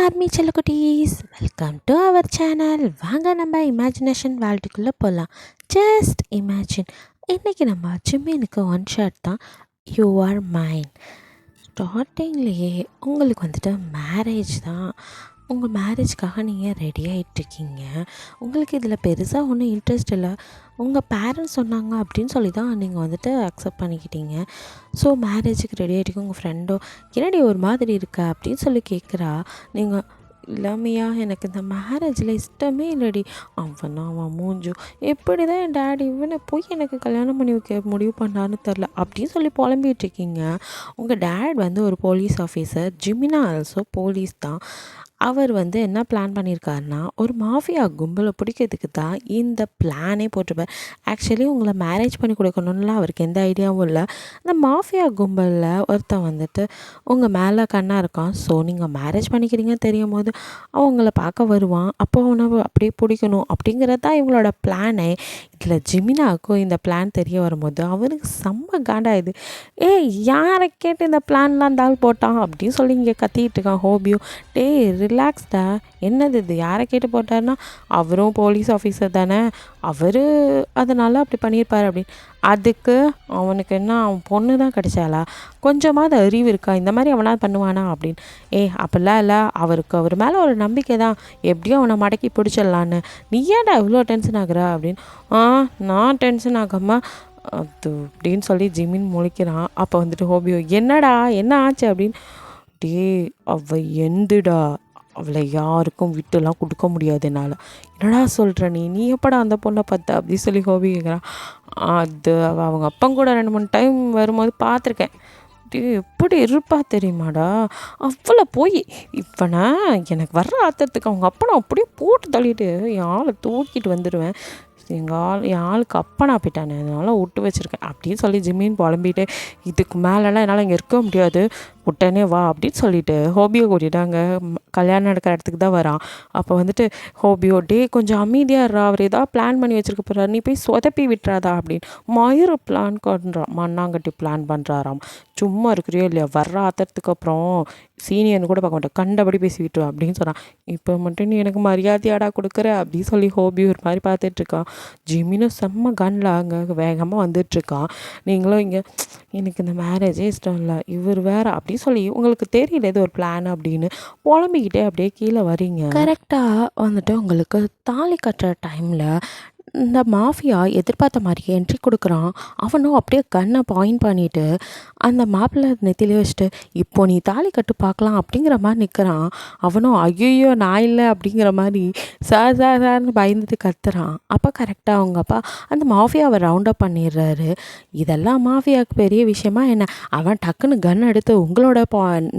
Army செல்லக்குட்டீஸ், welcome to our channel. வாங்க நம்ம இமேஜினேஷன் வேர்ல்டுக்குள்ளே போகலாம். Just imagine. இன்றைக்கி நம்ம ஜிம்மினுக்கு ஒன் ஷாட் தான். You are mine. ஸ்டார்டிங்லேயே உங்களுக்கு வந்துட்டு மேரேஜ் தான். உங்கள் மேரேஜ்க்காக நீங்கள் ரெடி ஆகிட்ருக்கீங்க. உங்களுக்கு இதில் பெருசாக ஒன்றும் இன்ட்ரெஸ்ட் இல்லை. உங்கள் பேரண்ட்ஸ் சொன்னாங்க அப்படின்னு சொல்லி தான் நீங்கள் வந்துட்டு அக்செப்ட் பண்ணிக்கிட்டீங்க. ஸோ மேரேஜுக்கு ரெடி ஆகிட்டு உங்கள் ஃப்ரெண்டோ என்னடி ஒரு மாதிரி இருக்க அப்படின்னு சொல்லி கேட்குறா. நீங்கள் இல்லாமையா எனக்கு இந்த மேரேஜில் இஷ்டமே இல்லடி. அவன் மூஞ்சும் எப்படி தான் என் டேடி இவனை போய் எனக்கு கல்யாணம் பண்ணி வைக்க முடிவு பண்ணான்னு தெரில அப்படின்னு சொல்லி புலம்பிகிட்டு இருக்கீங்க. உங்கள் டேட் வந்து ஒரு போலீஸ் ஆஃபீஸர். ஜிமினா ஆல்சோ போலீஸ் தான். அவர் வந்து என்ன பிளான் பண்ணியிருக்காருன்னா, ஒரு மாஃபியா கும்பலை பிடிக்கிறதுக்கு தான் இந்த பிளானே போட்டிருப்பார். ஆக்சுவலி உங்களை மேரேஜ் பண்ணி கொடுக்கணும்லாம் அவருக்கு எந்த ஐடியாவும் இல்லை. இந்த மாஃபியா கும்பலில் ஒருத்தன் வந்துட்டு உங்கள் மேலே கண்ணாக இருக்கான். ஸோ நீங்கள் மேரேஜ் பண்ணிக்கிறீங்கன்னு தெரியும் போது அவங்கள பார்க்க வருவான். அப்போ அவனை அப்படியே பிடிக்கணும் அப்படிங்கிறது தான் இவங்களோட பிளானே. இதில் ஜிமினாவுக்கும் இந்த பிளான் தெரிய வரும்போது அவனுக்கு செம்ம காண்டாயுது. ஏய், யாரை கேட்டு இந்த பிளான்லாம் இருந்தாலும் போட்டான் அப்படின்னு சொல்லி இங்கே கத்திக்கிட்டு இருக்கான் ஹோபியோ. டேய் ரிலாக்ஸ்டா, என்னது இது, யாரை கேட்டு போட்டார்னா அவரும் போலீஸ் ஆஃபீஸர் தானே, அவர் அதனால் அப்படி பண்ணியிருப்பார் அப்படின்னு. அதுக்கு அவனுக்கு என்ன, அவன் பொண்ணு தான் கிடைச்சாளா, கொஞ்சமாவது அறிவு இருக்கா, இந்த மாதிரி அவனாவது பண்ணுவானா அப்படின்னு. அப்படிலாம் இல்லை, அவர் மேலே ஒரு நம்பிக்கை தான், எப்படியும் அவனை மடக்கி பிடிச்சிடலான்னு. நீ ஏன்டா இவ்வளோ டென்ஷன் ஆகுற அப்படின்னு. நான் டென்ஷன் ஆகாமல் அது அப்படின்னு சொல்லி ஜிமின் முழிக்கிறான். அப்போ வந்துட்டு ஹோபியோ என்னடா என்ன ஆச்சு அப்படின்னு. டே அவ எந்துடா, அவளை யாருக்கும் விட்டுலாம் கொடுக்க முடியாது என்னால். என்னடா சொல்கிற நீ எப்படா அந்த பொண்ணை பார்த்த அப்படின்னு சொல்லி ஹோபி கேட்குறான். அது அவங்க அப்பன் கூட 2-3 டைம் வரும்போது பார்த்துருக்கேன். எப்படி இருப்பா தெரியுமாடா, அவ்வளோ போய் இப்போனா எனக்கு வர்ற ஆத்திரத்துக்கு அவங்க அப்பனை அப்படியே போட்டு தள்ளிட்டு என் ஆளை தூக்கிட்டு வந்துடுவேன். என் ஆளுக்கு அப்பனா போயிட்டானே, அதனால் விட்டு வச்சுருக்கேன் அப்படின்னு சொல்லி ஜிம்மின்னு புலம்பிட்டு, இதுக்கு மேலெலாம் என்னால் இங்கே இருக்க முடியாது, உடனே வா அப்படின்னு சொல்லிட்டு ஹோபியோ கூட்டிட்டாங்க. கல்யாணம் நடக்கிற இடத்துக்கு தான் வரான். அப்போ வந்துட்டு ஹோபியோ, டே கொஞ்சம் அமைதியாக இருறா, அவர் ஏதாவது பிளான் பண்ணி வச்சுருக்க போகிறார், நீ போய் சொதப்பி விட்டுறாதா அப்படின்னு. மயிறு பிளான் பண்ணுறான், மண்ணாங்கட்டி பிளான் பண்ணுறாராம். சும்மா இருக்கிறியோ இல்லையா, வர்ற ஆத்திரத்துக்கு அப்புறம் சீனியர்னு கூட பார்க்க மாட்டேன், கண்டபடி பேசி விட்டுருவான் அப்படின்னு சொன்னான். இப்போ மட்டும் நீ எனக்கு மரியாதையாடா கொடுக்குற அப்படின்னு சொல்லி ஹோபியோ ஒரு மாதிரி பார்த்துட்ருக்கான். ஜிமினும் செம்ம கன்னில் அங்கே வேகமாக வந்துட்டுருக்கான். நீங்களும் இங்கே எனக்கு இந்த மேரேஜே இஷ்டம் இல்லை, இவர் வேறு அப்படின்னு சொல்லி உங்களுக்கு தெரியல இது ஒரு பிளான் அப்படின்னு புலம்பிக்கிட்டே அப்படியே கீழே வரீங்க. கரெக்டாக வந்துட்டு உங்களுக்கு தாலி கட்டுற டைமில் இந்த மாஃபியா எதிர்பார்த்த மாதிரியே என்ட்ரி கொடுக்குறான். அவனும் அப்படியே கண்ணை பாயிண்ட் பண்ணிவிட்டு அந்த மாப்பிள்ளை நெத்திலே வச்சுட்டு, இப்போ நீ தாலி கட்டு பார்க்கலாம் அப்படிங்கிற மாதிரி நிற்கிறான். அவனும் ஐயோ நான் இல்லை அப்படிங்கிற மாதிரி சார்னு பயந்துட்டு கத்துறான். அப்போ கரெக்டாக அவங்க அப்பா அந்த மாஃபியாவை ரவுண்ட் அப் பண்ணிடுறாரு. இதெல்லாம் மாஃபியாவுக்கு பெரிய விஷயமா என்ன, அவன் டக்குன்னு கன் எடுத்து உங்களோட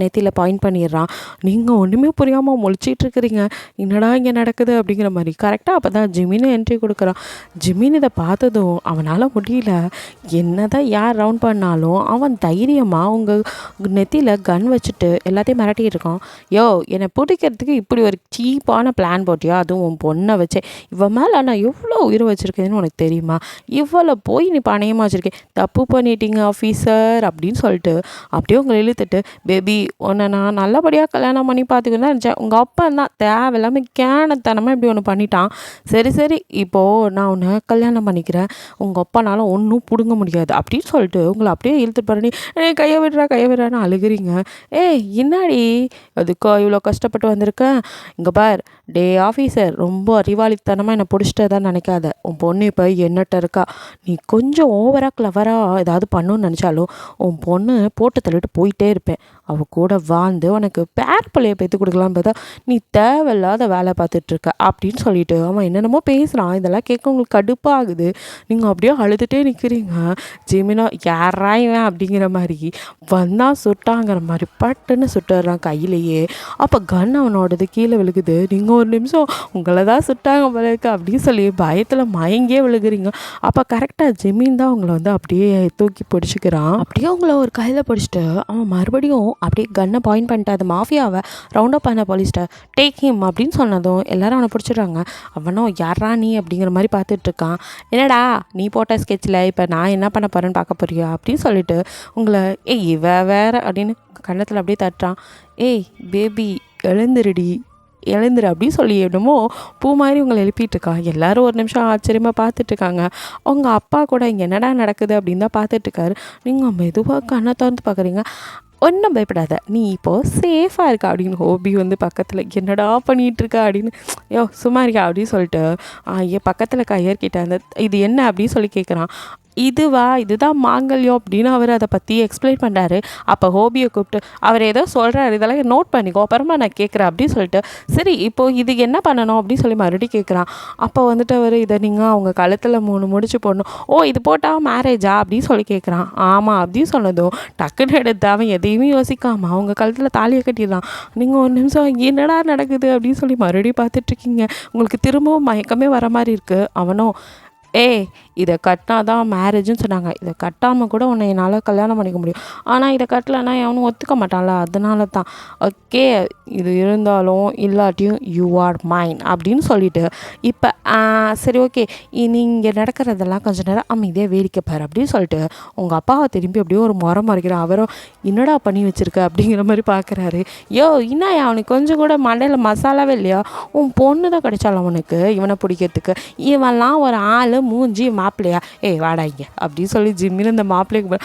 நெத்தியில் பாயிண்ட் பண்ணிடுறான். நீங்கள் ஒன்றுமே புரியாமல் முழிச்சிட்ருக்குறீங்க, என்னடா இங்கே நடக்குது அப்படிங்கிற மாதிரி. கரெக்டாக அப்போ தான் ஜிமின்னு என்ட்ரி கொடுக்குறான். ஜிமின் இதை பார்த்ததும் அவனால் முடியல. என்னதான் யார் ரவுண்ட் பண்ணாலும் அவன் தைரியமாக உங்கள் நெத்தியில் கன் வச்சுட்டு எல்லாத்தையும் மிரட்டிகிட்டு இருக்கான். யோ, என்னை பிடிக்கிறதுக்கு இப்படி ஒரு சீப்பான பிளான் போட்டியா, அதுவும் உன் பொண்ணை வச்சே, இவன் மேலே நான் எவ்வளோ உயிரை வச்சுருக்கேன்னு உனக்கு தெரியுமா, இவ்வளோ போய் நீ பணையமாக வச்சுருக்கேன், தப்பு பண்ணிட்டீங்க ஆஃபீஸர் அப்படின்னு சொல்லிட்டு அப்படியே உங்களை இழுத்துட்டு, பேபி உன்னை நான் நல்லபடியாக கல்யாணம் பண்ணி பார்த்துக்கணும் தான் நினச்சேன், உங்கள் அப்பா தான் தேவையில்லாமல் கேனத்தனமாக இப்படி ஒன்று பண்ணிட்டான். சரி இப்போது நான் உன்னை கல்யாணம் பண்ணிக்கிறேன், உங்கள் அப்பானால ஒன்றும் பிடுங்க முடியாது அப்படின்னு சொல்லிட்டு உங்களை அப்படியே இழுத்துட்டு பண்ணி கையை விடுறான்னு அழுகிறீங்க. என்னாடி அதுக்கோ இவ்வளோ கஷ்டப்பட்டு வந்திருக்கேன், இங்கே பார் டே ஆஃபீஸர், ரொம்ப அறிவாளித்தனமாக என்னை பிடிச்சிட்டதான் நினைக்காத, உன் பொண்ணு இப்போ என்னட்ட இருக்கா, நீ கொஞ்சம் ஓவராக கிளவராக ஏதாவது பண்ணணும்னு நினச்சாலும் உன் பொண்ணு போட்டு தள்ளிட்டு போயிட்டே இருப்பேன், அவள் கூட வாழ்ந்து உனக்கு பேர் பிள்ளையை பெற்று கொடுக்கலான்னு பார்த்தா நீ தேவையில்லாத வேலை பார்த்துட்ருக்க அப்படின்னு சொல்லிட்டு அவன் என்னென்னமோ பேசுகிறான். இதெல்லாம் கேட்க உங்களுக்கு கடுப்பாகுது. நீங்கள் அப்படியே அழுதுகிட்டே நிற்கிறீங்க. ஜிமினா யாராய்வேன் அப்படிங்கிற மாதிரி வந்தால் சுட்டாங்கிற மாதிரி பட்டுன்னு சுட்டுறான் கையிலேயே. அப்போ கன் அவனோடது கீழே விழுகுது. நீங்கள் ஒரு நிமிஷம் உங்களை தான் சுட்டாங்க போல இருக்கு அப்படின்னு சொல்லி பயத்தில் மயங்கியே விழுகிறீங்க. அப்போ கரெக்டாக ஜிமின் தான் உங்களை வந்து அப்படியே தூக்கி பிடிச்சிக்கிறான். அப்படியே உங்களை ஒரு கையில் பிடிச்சிட்டு அவன் மறுபடியும் அப்படியே கன்னை பாயிண்ட் பண்ணிட்டு அது மாஃபியாவை ரவுண்ட் அப் பண்ண போலீஸ்ட்ட டேக் ஹிம் அப்படின்னு சொன்னதும் எல்லாரும் அவனை பிடிச்சிடுறாங்க. அவனும் யாரா நீ அப்படிங்கிற மாதிரி பார்த்துட்ருக்கான். என்னடா நீ போட்ட ஸ்கெட்சில் இப்போ நான் என்ன பண்ண போகிறேன்னு பார்க்க போறியா அப்படின்னு சொல்லிட்டு உங்களை இவ வேற அப்படின்னு கன்னத்தில் அப்படியே தட்டுறான். பேபி எழுந்துருடி எழுந்துரு அப்படின்னு சொல்லி என்னமோ பூ மாதிரி உங்களை எழுப்பிட்டு இருக்கா. எல்லாரும் ஒரு நிமிஷம் ஆச்சரியமாக பார்த்துட்ருக்காங்க. அவங்க அப்பா கூட இங்கே என்னடா நடக்குது அப்படின்னு தான் பார்த்துட்ருக்காரு. நீங்கள் மெதுவாக கண்ணை திறந்து பார்க்குறீங்க. ஒன்றும் பயப்படாத, நீ இப்போது சேஃபாக இருக்கா அப்படின்னு ஹோபி வந்து பக்கத்தில் என்னடா பண்ணிகிட்ருக்கா அப்படின்னு, யோ சும்மா இருக்கா அப்படின்னு சொல்லிட்டு என் பக்கத்தில் கையர்கிட்ட அந்த இது என்ன அப்படின்னு சொல்லி கேட்குறான். இதுதான் மாங்கல்யம் அப்படின்னு அவர் அதை பற்றி எக்ஸ்பிளைன் பண்ணுறாரு. அப்போ ஹோபியை கூப்பிட்டு அவர் ஏதோ சொல்கிறாரு, இதெல்லாம் நோட் பண்ணிக்கோ, அப்புறமா நான் கேட்குறேன் அப்படின்னு சொல்லிட்டு, சரி இப்போது இது என்ன பண்ணணும் அப்படின்னு சொல்லி மறுபடியும் கேட்குறான். அப்போ வந்துட்டு அவர் இதை நீங்கள் அவங்க கழுத்தில் 3 முடிச்சு போடணும். ஓ இது போட்டால் மேரேஜா அப்படின்னு சொல்லி கேட்குறான். ஆமாம் அப்படின்னு சொன்னதும் டக்குன்னு எடுத்து அவன் எதையுமே யோசிக்காமல் அவங்க கழுத்தில் தாலியை கட்டிடலாம். நீங்கள் ஒரு நிமிஷம் என்னடா நடக்குது அப்படின்னு சொல்லி மறுபடியும் பார்த்துட்ருக்கீங்க. உங்களுக்கு திரும்பவும் மயக்கமே வர மாதிரி இருக்குது. அவனும் இதை கட்டினா தான் மேரேஜுன்னு சொன்னாங்க. இதை கட்டாமல் கூட உன்னை என்னால் கல்யாணம் பண்ணிக்க முடியும். ஆனால் இதை கட்டலைன்னா எவனும் ஒத்துக்க மாட்டான்ல, அதனால தான். ஓகே இது இருந்தாலும் இல்லாட்டியும் யூ ஆர் மைன் அப்படின்னு சொல்லிட்டு இப்போ சரி ஓகே நீங்கள் நடக்கிறதெல்லாம் கொஞ்சம் நேரம் அமைதியாக வேடிக்கை பாரு அப்படின்னு சொல்லிட்டு உங்கள் அப்பாவை திரும்பி அப்படியே ஒரு மறைக்கிறான். அவரும் என்னடா பண்ணி வச்சுருக்க அப்படிங்கிற மாதிரி பார்க்குறாரு. என்ன அவனுக்கு கொஞ்சம் கூட மண்டையில் மசாலாவே இல்லையா? உன் பொண்ணு தான் கிடைச்சாலும் அவனுக்கு இவனை பிடிக்கிறதுக்கு. இவன்லாம் ஒரு ஆள் மூஞ்சி மாப்பிள்ளையா வாடாங்க அப்படின்னு சொல்லி ஜிம்மின்னு இந்த மாப்பிள்ளைக்கு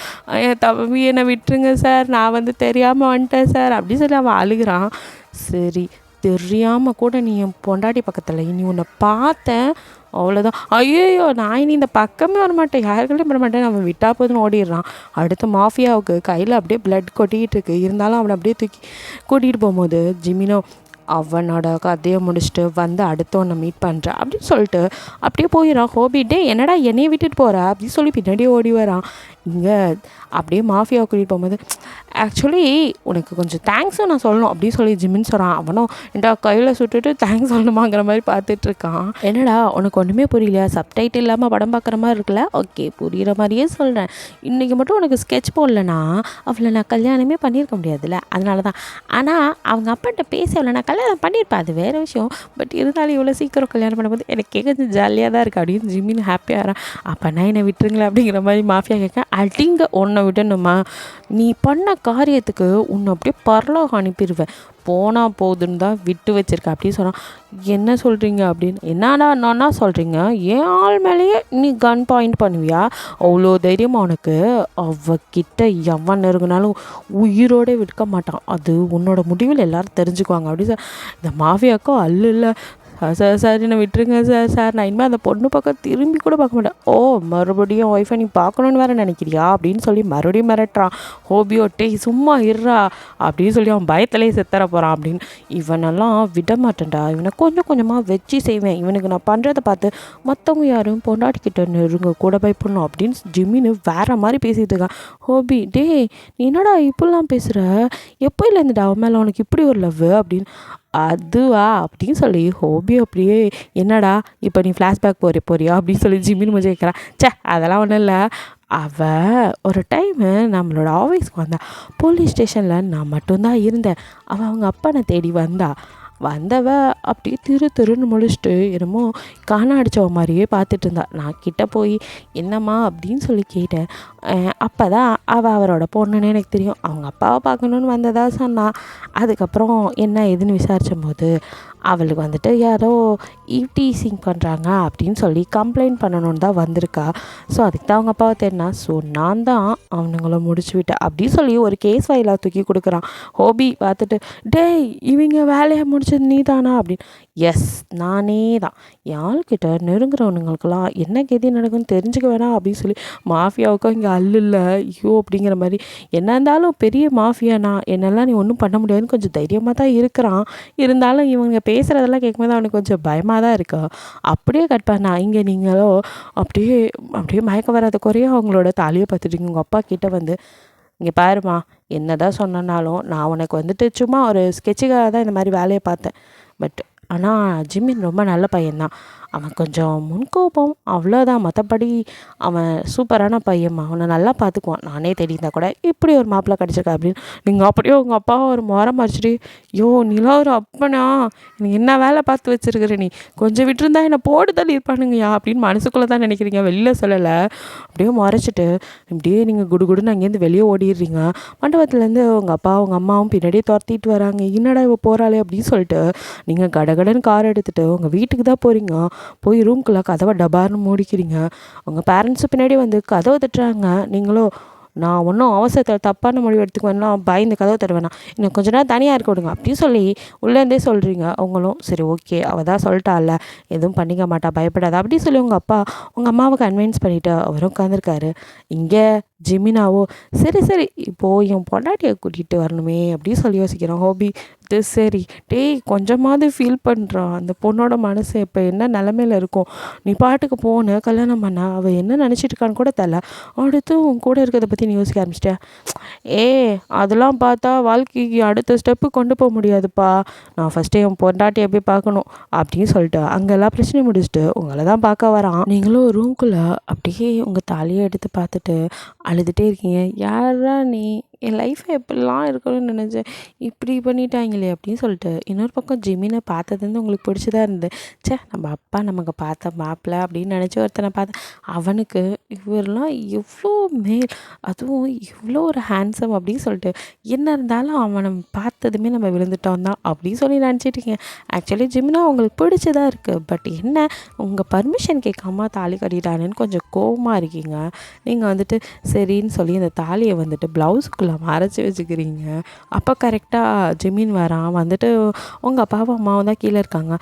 தம்பி என்னை விட்டுருங்க சார், நான் வந்து தெரியாமல் வந்துட்டேன் சார் அப்படின்னு சொல்லி அவன் அழுகிறான். சரி தெரியாமல் கூட நீ என் பொண்டாட்டி பக்கத்தில் இனி உன்னை பார்த்தேன் அவ்வளோதான். ஐயோ நான் இனி இந்த பக்கமே வரமாட்டேன், யாருக்களையும் பண்ண மாட்டேன், அவன் விட்டா போதுன்னு ஓடிடுறான். அடுத்து மாஃபியாவுக்கு கையில் அப்படியே பிளட் கொட்டிகிட்டு இருக்கு. இருந்தாலும் அவனை அப்படியே தூக்கி கூட்டிகிட்டு போகும்போது ஜிமினோ அவனோட கதையை முடிச்சுட்டு வந்து அடுத்தவனை மீட் பண்ணுறேன் அப்படின்னு சொல்லிட்டு அப்படியே போயிடறான். ஹோபி என்னடா என்னையை விட்டுட்டு போகிற அப்படின்னு சொல்லி பின்னாடியே ஓடி வரான். இங்கே அப்படியே மாஃபியாவை கூட்டிகிட்டு போகும்போது ஆக்சுவலி உனக்கு கொஞ்சம் தேங்க்ஸும் நான் சொல்லணும் அப்படின்னு சொல்லி ஜிம்மின்னு சொல்கிறான். அவனும் என்னடா கையில் சுட்டுட்டு தேங்க்ஸ் சொல்லணுமாங்கிற மாதிரி பார்த்துட்ருக்கான். என்னடா உனக்கு ஒன்றுமே புரியலையா? சப்டைட்டில் இல்லாமல் படம் பார்க்குற மாதிரி இருக்குல்ல? ஓகே புரிகிற மாதிரியே சொல்கிறேன். இன்றைக்கி மட்டும் உனக்கு ஸ்கெட்ச் போடலன்னா அவளை நான் கல்யாணமே பண்ணியிருக்க முடியாதுல்ல, அதனால தான். ஆனால் அவங்க அப்பாட்ட பேசி அவளை நான் கல்யாணம் பண்ணியிருப்பேன், அது வேறு விஷயம். பட் இருந்தாலும் இவ்வளோ சீக்கிரம் கல்யாணம் பண்ணும்போது எனக்கு கொஞ்சம் ஜாலியாக தான் இருக்குது அப்படின்னு ஜிம்மின்னு ஹாப்பியாக இருறான். அப்போனா என்னை விட்டுருங்களேன் அப்படிங்கிற மாதிரி மாஃபியா கேட்க, அடிங்க உன்னை விடணுமா? நீ பண்ண காரியத்துக்கு உன்னை அப்படியே பரலோகம் அனுப்பிடுவேன், போனால் போதுன்னு தான் விட்டு வச்சிருக்க அப்படின்னு சொன்னான். என்ன சொல்கிறீங்க அப்படின்னு. என்னடா நானா சொல்கிறீங்க? ஏன் ஆள் மேலேயே நீ கன் பாயிண்ட் பண்ணுவியா? அவ்வளோ தைரியமாக உனக்கு? அவகிட்ட எவன் நெருங்கினாலும் உயிரோடு விற்க மாட்டான், அது உன்னோட முடிவில் எல்லோரும் தெரிஞ்சுக்குவாங்க அப்படின்னு சார். இந்த மாஃபியாக்கோ இல்லை சார் என்னை விட்டுருங்க சார் நான் இனிமேல் அந்த பொண்ணு பக்கம் திரும்பி கூட பார்க்க மாட்டேன். மறுபடியும் ஒய்ஃபை நீ பார்க்கணுன்னு வேறு நினைக்கிறியா அப்படின்னு சொல்லி மறுபடியும் மிரட்டுறான். ஹோபியோட்டே சும்மா இருறா அப்படின்னு சொல்லி அவன் பயத்திலே செத்துற போகிறான் அப்படின்னு. இவனெல்லாம் விட மாட்டேன்டா, இவனை கொஞ்சம் கொஞ்சமாக வச்சு செய்வேன், இவனுக்கு நான் பண்ணுறதை பார்த்து மற்றவங்க யாரும் பொண்டாட்டிக்கிட்ட நெருங்க கூட பயப்படணும் அப்படின்னு ஜிம்மின்னு வேறு மாதிரி பேசிகிட்டு இருக்கான். ஹோபி நீ என்னடா இப்படிலாம் பேசுகிற? எப்போ இல்லைந்துடா அவன் மேலே உனக்கு இப்படி ஒரு லவ் அப்படின்னு. அதுவா அப்படின்னு சொல்லி ஹோபி அப்படியே என்னடா இப்போ நீ ஃப்ளாஷ்பேக் போறியா அப்படின்னு சொல்லி ஜிம்மின்னு முடிஞ்சு கேட்குறான். அதெல்லாம் ஒன்றும் இல்லை, அவள் ஒரு டைமு நம்மளோட ஆஃபீஸ்க்கு வந்தா, போலீஸ் ஸ்டேஷனில் நான் மட்டும்தான் இருந்தேன், அவங்க அப்பனை தேடி வந்தவ அப்படியே திருன்னு முடிச்சுட்டு என்னமோ காண அடித்தவ மாதிரியே பார்த்துட்டு இருந்தா. நான் கிட்டே போய் என்னம்மா அப்படின்னு சொல்லி கேட்டேன். அப்போ தான் அவரோட பொண்ணுன்னு எனக்கு தெரியும், அவங்க அப்பாவை பார்க்கணுன்னு வந்ததா சொன்னான். அதுக்கப்புறம் என்ன ஏதுன்னு விசாரிச்சும் போது அவளுக்கு வந்துட்டு யாரோ டீசிங் பண்ணுறாங்க அப்படின்னு சொல்லி கம்ப்ளைண்ட் பண்ணணுன்னு தான் வந்திருக்கா. ஸோ அதுக்கு தான் அவங்க அப்பாவை தேடினா. ஸோ நான் தான் அவனுங்கள முடிச்சு விட்டேன் அப்படின்னு சொல்லி ஒரு கேஸ் ஃபைலாக தூக்கி கொடுக்குறான். ஹோபி பார்த்துட்டு இவங்க வேலையை முடிச்சது நீ தானா அப்படின்னு. எஸ் நானே தான். யாழ்கிட்ட நெருங்குறவனுங்களுக்கெல்லாம் என்ன கெதி நடக்குன்னு தெரிஞ்சுக்க வேணாம் அப்படின்னு சொல்லி மாஃபியாவுக்கும் இங்கே இல்லை ஐயோ அப்படிங்கிற மாதிரி. என்ன இருந்தாலும் பெரிய மாஃபியானா என்னெல்லாம் நீ ஒன்றும் பண்ண முடியாதுன்னு கொஞ்சம் தைரியமாக தான் இருக்கிறான். இருந்தாலும் இவங்க பேசுகிறதெல்லாம் கேட்கும்போது அவனுக்கு கொஞ்சம் பயமாக தான் இருக்கா. அப்படியே கட் பண்ணா இங்கே நீங்களோ அப்படியே மயக்க வராத குறைய அவங்களோட தாலியை பார்த்துட்டீங்க. உங்கள் அப்பா கிட்டே வந்து இங்கே பாருமா, என்ன தான் சொன்னாலும் நான் உனக்கு வந்துட்டு சும்மா ஒரு ஸ்கெட்சுக்காக தான் இந்த மாதிரி வேலையை பார்த்தேன். பட் ஆனால் ஜிம்மின் ரொம்ப நல்ல பையன்தான், அவன் கொஞ்சம் முன்கோபம் அவ்வளோதான், மற்றபடி அவன் சூப்பரான பையன்மா, அவனை நல்லா பார்த்துக்குவான். நானே தேடியிருந்தா கூட இப்படி ஒரு மாப்பிள்ளை கிடச்சிருக்கா அப்படின்னு. நீங்கள் அப்படியே உங்கள் அப்பாவை ஒரு முறை மறைச்சிட்டு, யோ நீலாம் ஒரு அப்பனா, நீ என்ன வேலை பார்த்து வச்சிருக்கிற, நீ கொஞ்சம் விட்டுருந்தா என்னை போட்டு தள்ளி இருப்பானுங்கய்யா அப்படின்னு மனசுக்குள்ளே தான் நினைக்கிறீங்க, வெளியில் சொல்லலை. அப்படியே முறைச்சிட்டு இப்படியே நீங்கள் குடுகுடுன்னு அங்கேருந்து வெளியே ஓடிடுறீங்க. மண்டபத்துலேருந்து உங்கள் அப்பா உங்கள் அம்மாவும் பின்னாடியே துரத்திட்டு வராங்க. என்னடா இவ போகிறாளே அப்படின்னு சொல்லிட்டு நீங்கள் கடகடன்னு கார் எடுத்துகிட்டு உங்கள் வீட்டுக்கு தான் போகிறீங்க. போய் ரூம்குள்ளே கதவை டபார்னு மூடிக்கிறீங்க. உங்கள் பேரண்ட்ஸு பின்னாடி வந்து கதவை தட்டுறாங்க. நீங்களும் நான் ஒன்றும் அவசரத்தில் தப்பான முடிவு எடுத்துக்குவேன்னா பயந்து கதவை தருவேண்ணா, இன்னும் கொஞ்ச நேரம் தனியாக இருக்க விடுங்க அப்படின்னு சொல்லி உள்ளேருந்தே சொல்கிறீங்க. அவங்களும் சரி ஓகே அவள் தான் சொல்லிட்டால, எதுவும் பண்ணிக்க மாட்டா, பயப்படாத அப்படின்னு சொல்லி உங்கள் அப்பா உங்கள் அம்மாவை கன்வின்ஸ் பண்ணிவிட்டு அவரும் உட்காந்துருக்காரு. இங்கே ஜிமினாவோ சரி சரி இப்போது என் பொண்டாட்டியை கூட்டிகிட்டு வரணுமே அப்படின்னு சொல்லி யோசிக்கிறோம். ஹோபி இது சரி டேய் கொஞ்சமாவது ஃபீல் பண்ணுறான், அந்த பொண்ணோட மனசு இப்போ என்ன நிலமையில இருக்கும், நீ பாட்டுக்கு போன கல்யாணம் பண்ண அவள் என்ன நினச்சிட்டு இருக்கான்னு கூட தெரில, அடுத்து உன் கூட இருக்கிறத பற்றி நீ யோசிக்க ஆரம்பிச்சிட்டியா, அதெல்லாம் பார்த்தா வாழ்க்கைக்கு அடுத்த ஸ்டெப்பு கொண்டு போக முடியாதுப்பா, நான் ஃபஸ்ட்டு என் பொண்டாட்டியை போய் பார்க்கணும் அப்படின்னு சொல்லிட்டு அங்கே எல்லா பிரச்சனையும் முடிச்சுட்டு உங்களை தான் பார்க்க வரான். நீங்களும் ரூம்குள்ளே அப்படியே உங்கள் தாலியை எடுத்து பார்த்துட்டு அழுதுகிட்டே இருக்கீங்க. யாரா நீ, என் லைஃப்பை எப்படிலாம் இருக்கணும்னு நினச்சேன், இப்படி பண்ணிட்டாங்களே அப்படின்னு சொல்லிட்டு. இன்னொரு பக்கம் ஜிமினை பார்த்தது வந்து உங்களுக்கு பிடிச்சதா இருந்தது. நம்ம அப்பா நமக்கு பார்த்த மாப்பிள்ளை அப்படின்னு நினச்சி ஒருத்தனை பார்த்தேன், அவனுக்கு இவரெலாம் எவ்வளோ மேல், அதுவும் இவ்வளோ ஒரு ஹேண்ட்ஸம் அப்படின்னு சொல்லிட்டு, என்ன இருந்தாலும் அவனை பார்த்ததுமே நம்ம விழுந்துட்டோம் தான் அப்படின்னு சொல்லி நினச்சிட்ருக்கீங்க. ஆக்சுவலி ஜிமினா உங்களுக்கு பிடிச்சதா இருக்குது, பட் என்ன உங்கள் பர்மிஷன் கேட்காம தாலி கட்டிட்டானேன்னு கொஞ்சம் கோவமாக இருக்கீங்க. நீங்கள் வந்துட்டு சரின்னு சொல்லி அந்த தாலியை வந்துட்டு ப்ளவுஸுக்குள்ளே மறைச்சி வச்சுக்கிறீங்க. அப்போ கரெக்டாக ஜிமின் வரான். வந்துட்டு உங்கள் அப்பாவும் அம்மாவும் தான் கீழே இருக்காங்க.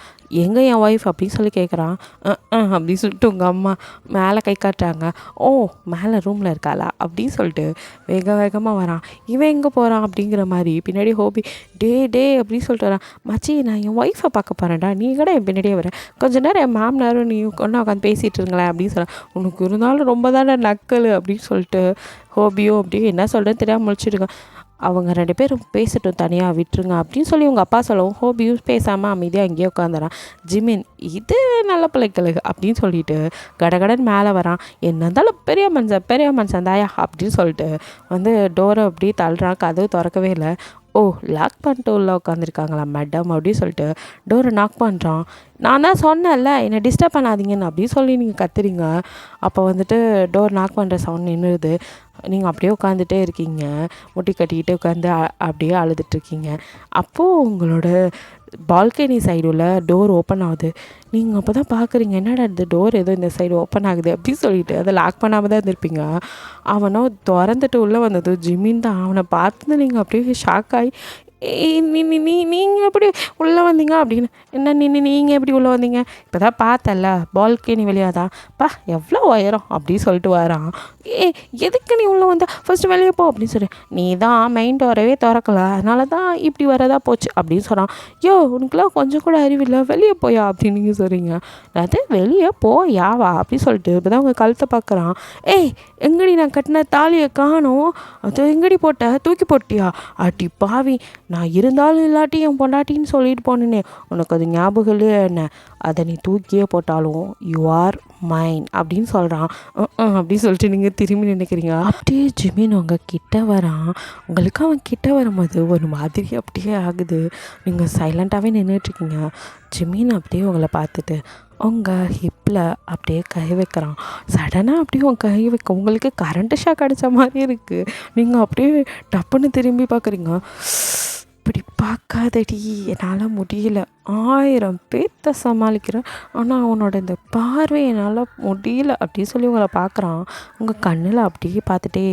எங்கே என் ஒய்ஃப் அப்படின்னு சொல்லி கேட்குறான். அப்படின்னு சொல்லிட்டு உங்கள் அம்மா மேலே கை காட்டுறாங்க. ஓ மேலே ரூமில் இருக்காளா அப்படின்னு சொல்லிட்டு வேக வேகமாக வரான். இவன் எங்கே போகிறான் அப்படிங்கிற மாதிரி பின்னாடி ஹோபி டே அப்படின்னு சொல்லிட்டு வரான். மச்சி நான் என் ஒய்ஃபை பார்க்க போகிறேன்டா, நீ கூட என் பின்னாடியே வரேன், கொஞ்ச நேரம் என் மாமனாரும் நீ ஒன்றா உட்காந்து பேசிகிட்டு இருங்களேன் அப்படின்னு சொல்ல. உனக்கு இருந்தாலும் ரொம்ப தானே நக்கல் அப்படின்னு சொல்லிட்டு ஹோபியோ அப்படியே என்ன சொல்கிறேன்னு தெரியாமல் முழிச்சிருக்கேன். அவங்க 2 பேரும் பேசட்டும், தனியாக விட்டுருங்க அப்படின்னு சொல்லி உங்கள் அப்பா சொல்லவும் ஹோபியும் பேசாமல் அமைதியாக அங்கேயே உட்காந்துறான். ஜிமின் இது நல்ல பிள்ளைகளுக்கு அப்படின்னு சொல்லிட்டு கடகடன் மேலே வரான். என்ன இருந்தாலும் பெரிய மனுஷன் தாயா அப்படின்னு சொல்லிட்டு வந்து டோரை அப்படியே தள்ளுறான். கதவு திறக்கவே இல்லை. ஓ லாக் பண்ணிட்டு உள்ளே உட்காந்துருக்காங்களா மேடம் அப்படின்னு சொல்லிட்டு டோரை நாக் பண்ணுறான். நான் தான் சொன்னேன்ல என்னை டிஸ்டர்ப் பண்ணாதீங்கன்னு அப்படின்னு சொல்லி நீங்கள் கத்துறீங்க. அப்போ வந்துட்டு டோர் நாக் பண்ணுற சவுண்ட் நின்றுது. நீங்கள் அப்படியே உட்காந்துட்டே இருக்கீங்க, முட்டி கட்டிக்கிட்டு உட்காந்து அப்படியே அழுதுட்ருக்கீங்க. அப்போது உங்களோட பால்கனி சைடு உள்ள டோர் ஓப்பன் ஆகுது. நீங்கள் அப்போ தான் பார்க்குறீங்க, என்னடா இந்த டோர் ஏதோ இந்த சைடு ஓப்பன் ஆகுது அப்படின்னு சொல்லிட்டு அதை லாக் பண்ணாமல் தான் இருந்திருப்பீங்க. அவனோ திறந்துட்டு உள்ளே வந்தது ஜிமின் தான். அவனை பார்த்து நீங்கள் அப்படியே ஷாக் ஆகி நீங்கள் எப்படி உள்ளே வந்தீங்க அப்படின்னு. என்ன நீங்கள் எப்படி உள்ளே வந்தீங்க, இப்போ தான் பார்த்தல பால்கனி வெளியாதான் பா எவ்வளோ உயரம் அப்படின்னு சொல்லிட்டு வரான். எதுக்கு நீ உள்ளே வந்தா, ஃபஸ்ட்டு வெளியே போ அப்படின்னு சொல்லி. நீ தான் மெயின் டோரவே திறக்கல, அதனால தான் இப்படி வரதா போச்சு அப்படின்னு சொன்னான். உனக்குலாம் கொஞ்சம் கூட அறிவில்லை, வெளியே போயா அப்படின்னு நீங்கள் சொல்கிறீங்க. அது வெளியே போயாவா அப்படின்னு சொல்லிட்டு இப்போ தான் உங்கள் கழுத்தை பார்க்குறான். எங்கடி நான் கட்டின தாலியை காணோம், அது எங்கடி போட்ட, தூக்கி போட்டியா, அடி பாவி, நான் இருந்தாலும் இல்லாட்டி என் பொண்டாட்டின்னு சொல்லிட்டு போனேனே, உனக்கு அது ஞாபகம் இல்லையா என்ன, அதை நீ தூக்கியே போட்டாலும் யூ ஆர் மைன் அப்படின்னு சொல்கிறான். அப்படின்னு சொல்லிட்டு நீங்கள் திரும்பி நினைக்கிறீங்க. அப்படியே ஜிமின் உங்கள் கிட்ட வரான். உங்களுக்கு அவன் கிட்ட வரும்போது ஒரு மாதிரி அப்படியே ஆகுது. நீங்கள் சைலண்ட்டாகவே நின்றுட்டுருக்கீங்க. ஜிமின் அப்படியே உங்களை பார்த்துட்டு உங்கள் ஹிப்பில் அப்படியே கை வைக்கிறான். சடனாக அப்படியே உங்கள் கை வைக்க உங்களுக்கு கரண்ட்டு ஷாக் அடித்த மாதிரி இருக்குது. நீங்கள் அப்படியே டப்புன்னு திரும்பி பார்க்குறீங்க. இப்படி பார்க்காதடி, என்னால் முடியல, 1000 பேர்த்த சமாளிக்கிறேன், ஆனால் அவனோட இந்த பார்வை என்னால் முடியல அப்படின்னு சொல்லி உங்களை பார்க்குறான். உங்கள் கண்ணில் அப்படியே பார்த்துட்டே,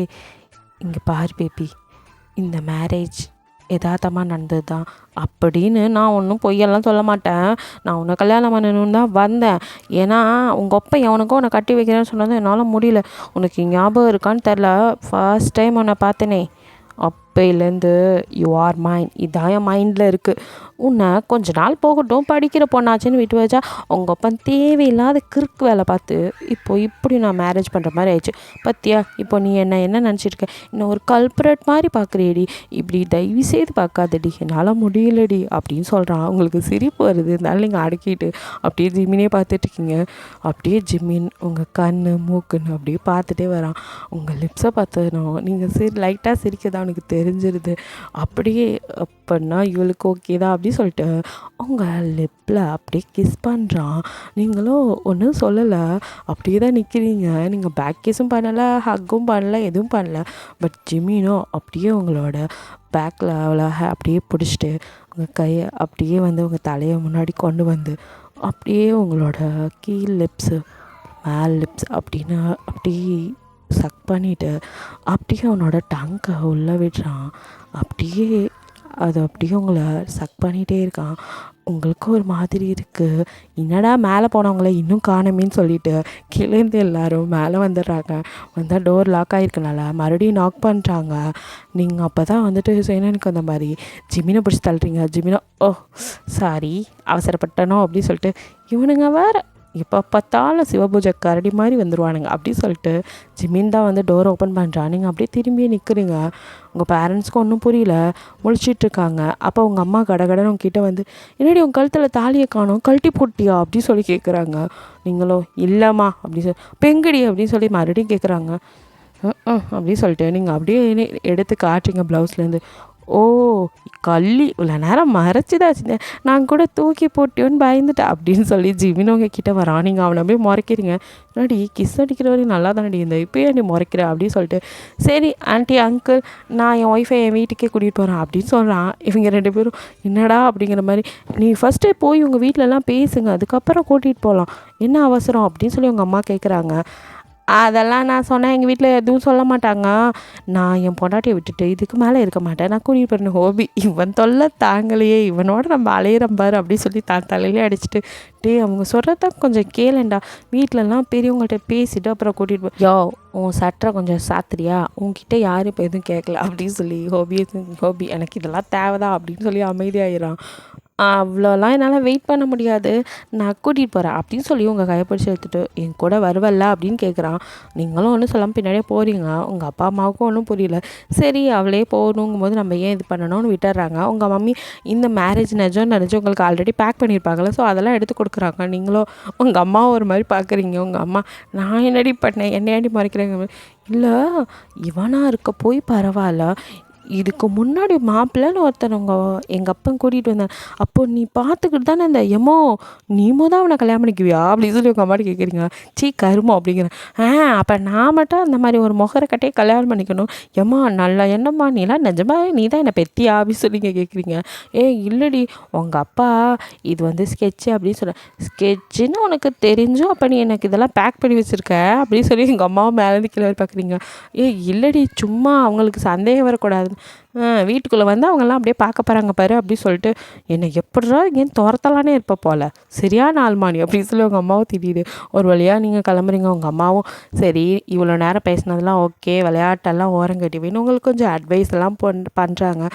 இங்கே பார் பேபி, இந்த மேரேஜ் யதார்த்தமாக நடந்தது தான் அப்படின்னு நான் ஒன்றும் பொய்யெல்லாம் சொல்ல மாட்டேன். நான் உன்னை கல்யாணம் பண்ணணுன்னு தான் வந்தேன். ஏன்னா உங்கள் அப்பா எவனுக்கும் உன்னை கட்டி வைக்கிறேன்னு சொன்னது என்னால் முடியல. உனக்கு ஞாபகம் இருக்கான்னு தெரில, ஃபர்ஸ்ட் டைம் உன்னை பார்த்தனே இப்போலேருந்து யூ ஆர் மைண்ட், இதான் என் மைண்டில் இருக்குது. உன்னை கொஞ்ச நாள் போகட்டும், படிக்கிற பொண்ணாச்சுன்னு விட்டு வச்சா உங்கள் அப்பன் தேவையில்லாத கிறுக்கு வேலை பார்த்து இப்படி நான் மேரேஜ் பண்ணுற மாதிரி ஆயிடுச்சு. பத்தியா இப்போ நீ என்ன நினச்சிருக்க, இன்னும் ஒரு கல்பரேட் மாதிரி பார்க்குறியடி, இப்படி தயவு செய்து பார்க்காதடி, என்னால் முடியலடி அப்படின்னு சொல்கிறான். உங்களுக்கு சிரிப்பு வருது, இருந்தாலும் நீங்கள் அடக்கிட்டு அப்படியே ஜிம்மினே பார்த்துட்ருக்கீங்க. அப்படியே ஜிம்மின் உங்கள் கண் மூக்குன்னு அப்படியே பார்த்துட்டே வரான். உங்கள் லிப்ஸை பார்த்தனும் நீங்கள் லைட்டாக சிரிக்கதான் அவனுக்கு தெரிஞ்சிருது. அப்படியே அப்படின்னா இவளுக்கு ஓகே தான் அப்படி சொல்லிட்டு அவங்க லிப்பில் அப்படியே கிஸ் பண்ணுறான். நீங்களும் ஒன்றும் சொல்லலை, அப்படியே தான் நிற்கிறீங்க. நீங்கள் பேக் கிஸும் பண்ணலை, ஹக்கும் பண்ணலை, எதுவும் பண்ணல. பட் ஜிம்மினோ அப்படியே உங்களோட பேக்கில் அவளை அப்படியே பிடிச்சிட்டு உங்கள் கையை அப்படியே வந்து உங்கள் தலையை முன்னாடி கொண்டு வந்து அப்படியே உங்களோட கீழ் லிப்ஸு மேல் லிப்ஸ் அப்படின்னு அப்படியே சக் பண்ணிவிட்டு அப்படியே அவனோட டங்கை உள்ளே விடுறான். அப்படியே அது அப்படியே உங்களை சக் பண்ணிகிட்டே இருக்கான். உங்களுக்கு ஒரு மாதிரி இருக்குது, என்னடா மேலே போனவங்கள இன்னும் காணுமேன்னு சொல்லிட்டு கீழேருந்து எல்லோரும் மேலே வந்துடுறாங்க. வந்தால் டோர் லாக் ஆகிருக்கனால மறுபடியும் நாக் பண்ணுறாங்க. நீங்கள் அப்போ தான் வந்துட்டு எனக்கு அந்த மாதிரி ஜிமினை பிடிச்சி தள்ளுறீங்க. ஜிமினோ ஓ சாரி அவசரப்பட்டனோ அப்படின்னு சொல்லிட்டு இவனுங்க வேறு எப்போ பார்த்தாலும் சிவபூஜை கரடி மாதிரி வந்துடுவானுங்க அப்படி சொல்லிட்டு ஜிமின் தான் வந்து டோர் ஓப்பன் பண்ணுறான். நீங்கள் அப்படியே திரும்பியே நிற்கிறீங்க. உங்கள் பேரண்ட்ஸ்க்கு ஒன்றும் புரியல, முழிச்சிட்ருக்காங்க. அப்போ உங்கள் அம்மா கடகடன்னு உங்ககிட்ட வந்து என்னடி உங்கள் கழுத்தில் தாலியை காணோம், கழட்டி போட்டியா அப்படி சொல்லி கேட்குறாங்க. நீங்களோ இல்லைம்மா அப்படி பெங்கடி அப்படின்னு சொல்லி மறுபடியும் கேட்குறாங்க. அப்படி சொல்லிட்டு நீங்கள் அப்படியே எடுத்து காட்டுறீங்க ப்ளவுஸ்லேருந்து. ஓ கள்ளி இவ்வளோ நேரம் மறைச்சிதாச்சு, நான் கூட தூக்கி போட்டியோன்னு பயந்துட்டேன் அப்படின்னு சொல்லி ஜிமின் உங்கள் கிட்டே வரான். நீங்கள் அவனை அப்படியே முறைக்கிறீங்க. என்னடி கிஸ் அடிக்கிற வரையும் நல்லா தானடி இந்த இப்போயே நீ முறைக்கிற அப்படின்னு சொல்லிட்டு சரி ஆண்டி அங்கிள் நான் என் ஒய்ஃபை என் வீட்டுக்கே கூட்டிகிட்டு போகிறேன் அப்படின்னு சொல்கிறான். இவங்க ரெண்டு பேரும் என்னடா அப்படிங்கிற மாதிரி நீ ஃபஸ்ட்டே போய் உங்கள் வீட்டிலலாம் பேசுங்க, அதுக்கப்புறம் கூட்டிகிட்டு போகலாம், என்ன அவசரம் அப்படின்னு சொல்லி உங்கள் அம்மா கேட்குறாங்க. அதெல்லாம் நான் சொன்னேன், எங்கள் வீட்டில் எதுவும் சொல்ல மாட்டாங்க, நான் என் பொண்டாட்டியை விட்டுட்டு இதுக்கு மேலே இருக்க மாட்டேன், நான் கூட்டிகிட்டு போகிறேன். ஹோபி இவன் தொல்லை தாங்கலையே, இவனோட நம்ம அலையிறம் பாரு அப்படின்னு சொல்லி தலையிலே அடிச்சுட்டு அவங்க சொல்கிறத கொஞ்சம் கேளண்டா, வீட்டிலலாம் பெரியவங்கள்ட்ட பேசிவிட்டு அப்புறம் கூட்டிகிட்டு போ. யோ உன் சட்டரை கொஞ்சம் சாத்திரியா, உன்கிட்ட யாரும் இப்போ எதுவும் கேட்கல அப்படின்னு சொல்லி ஹோபி எனக்கு இதெல்லாம் தேவைதான் அப்படின்னு சொல்லி அமைதியாகிடான். அவ்வளோலாம் என்னால் வெயிட் பண்ண முடியாது, நான் கூட்டிகிட்டு போகிறேன் அப்படின்னு சொல்லி உங்கள் கையை பிடிச்சி எடுத்துகிட்டு என் கூட வருவல்ல அப்படின்னு கேட்குறான். நீங்களும் ஒன்றும் சொல்லாமல் பின்னாடியே போகிறீங்க. உங்கள் அப்பா அம்மாவுக்கும் ஒன்றும் புரியல. சரி அவளே போகணுங்கும் போது நம்ம ஏன் இது பண்ணணும்னு விட்டுறாங்க. உங்கள் மம்மி இந்த மேரேஜ் நினச்சி உங்களுக்கு ஆல்ரெடி பேக் பண்ணியிருப்பாங்களே, ஸோ அதெல்லாம் எடுத்து கொடுக்குறாங்க. நீங்களும் உங்கள் அம்மாவும் ஒரு மாதிரி பார்க்குறீங்க. உங்கள் அம்மா நான் என்னடி பண்ணேன், என்னையாடி மறைக்கிறேங்க. இல்லை இவனாக இருக்க போய் பரவாயில்ல, இதுக்கு முன்னாடி மாப்பிள்ளைன்னு ஒருத்தனவங்க எங்கள் அப்பன் கூட்டிகிட்டு வந்தேன், அப்போது நீ பார்த்துக்கிட்டு தானே இந்த எமோ நீமோ தான் அவனை கல்யாணம் பண்ணிக்குவியா அப்படின்னு சொல்லி உங்கள் அம்மாட்டி கேட்குறீங்க. கருமோ அப்படிங்கிறேன். அப்போ நான் மட்டும் அந்த மாதிரி ஒரு முகரை கட்டையே கல்யாணம் பண்ணிக்கணும், எம்மா நல்லா என்னம்மா நீலாம் நிஜமா நீ தான் என்னை பெத்தியா அப்படின்னு சொல்லி கேட்குறீங்க. இல்லடி உங்கள் அப்பா இது வந்து ஸ்கெட்சு அப்படின்னு சொல்ல, ஸ்கெட்சுன்னு உனக்கு தெரிஞ்சும் அப்போ நீ எனக்கு இதெல்லாம் பேக் பண்ணி வச்சுருக்க அப்படின்னு சொல்லி எங்கள் அம்மாவும் மேலே கீழே பார்க்குறீங்க. இல்லடி சும்மா அவங்களுக்கு சந்தேகம் வரக்கூடாது, வீட்டுக்குள்ளே வந்து அவங்கெல்லாம் அப்படியே பார்க்க போகிறாங்க பாரு அப்படி சொல்லிட்டு என்னை எப்படிரா இங்கேன்னு துரத்தலானே இருப்ப போல், சரியான ஆள்மானி அப்படின்னு சொல்லி உங்கள் அம்மாவும் திடீது. ஒரு வழியாக நீங்கள் கிளம்புறீங்க. உங்கள் அம்மாவும் சரி இவ்வளோ நேரம் பேசினதெல்லாம் ஓகே, விளையாட்டெல்லாம் ஓரம் கட்டி வேணும், உங்களுக்கு கொஞ்சம் அட்வைஸ் எல்லாம் பண்ணுறாங்க.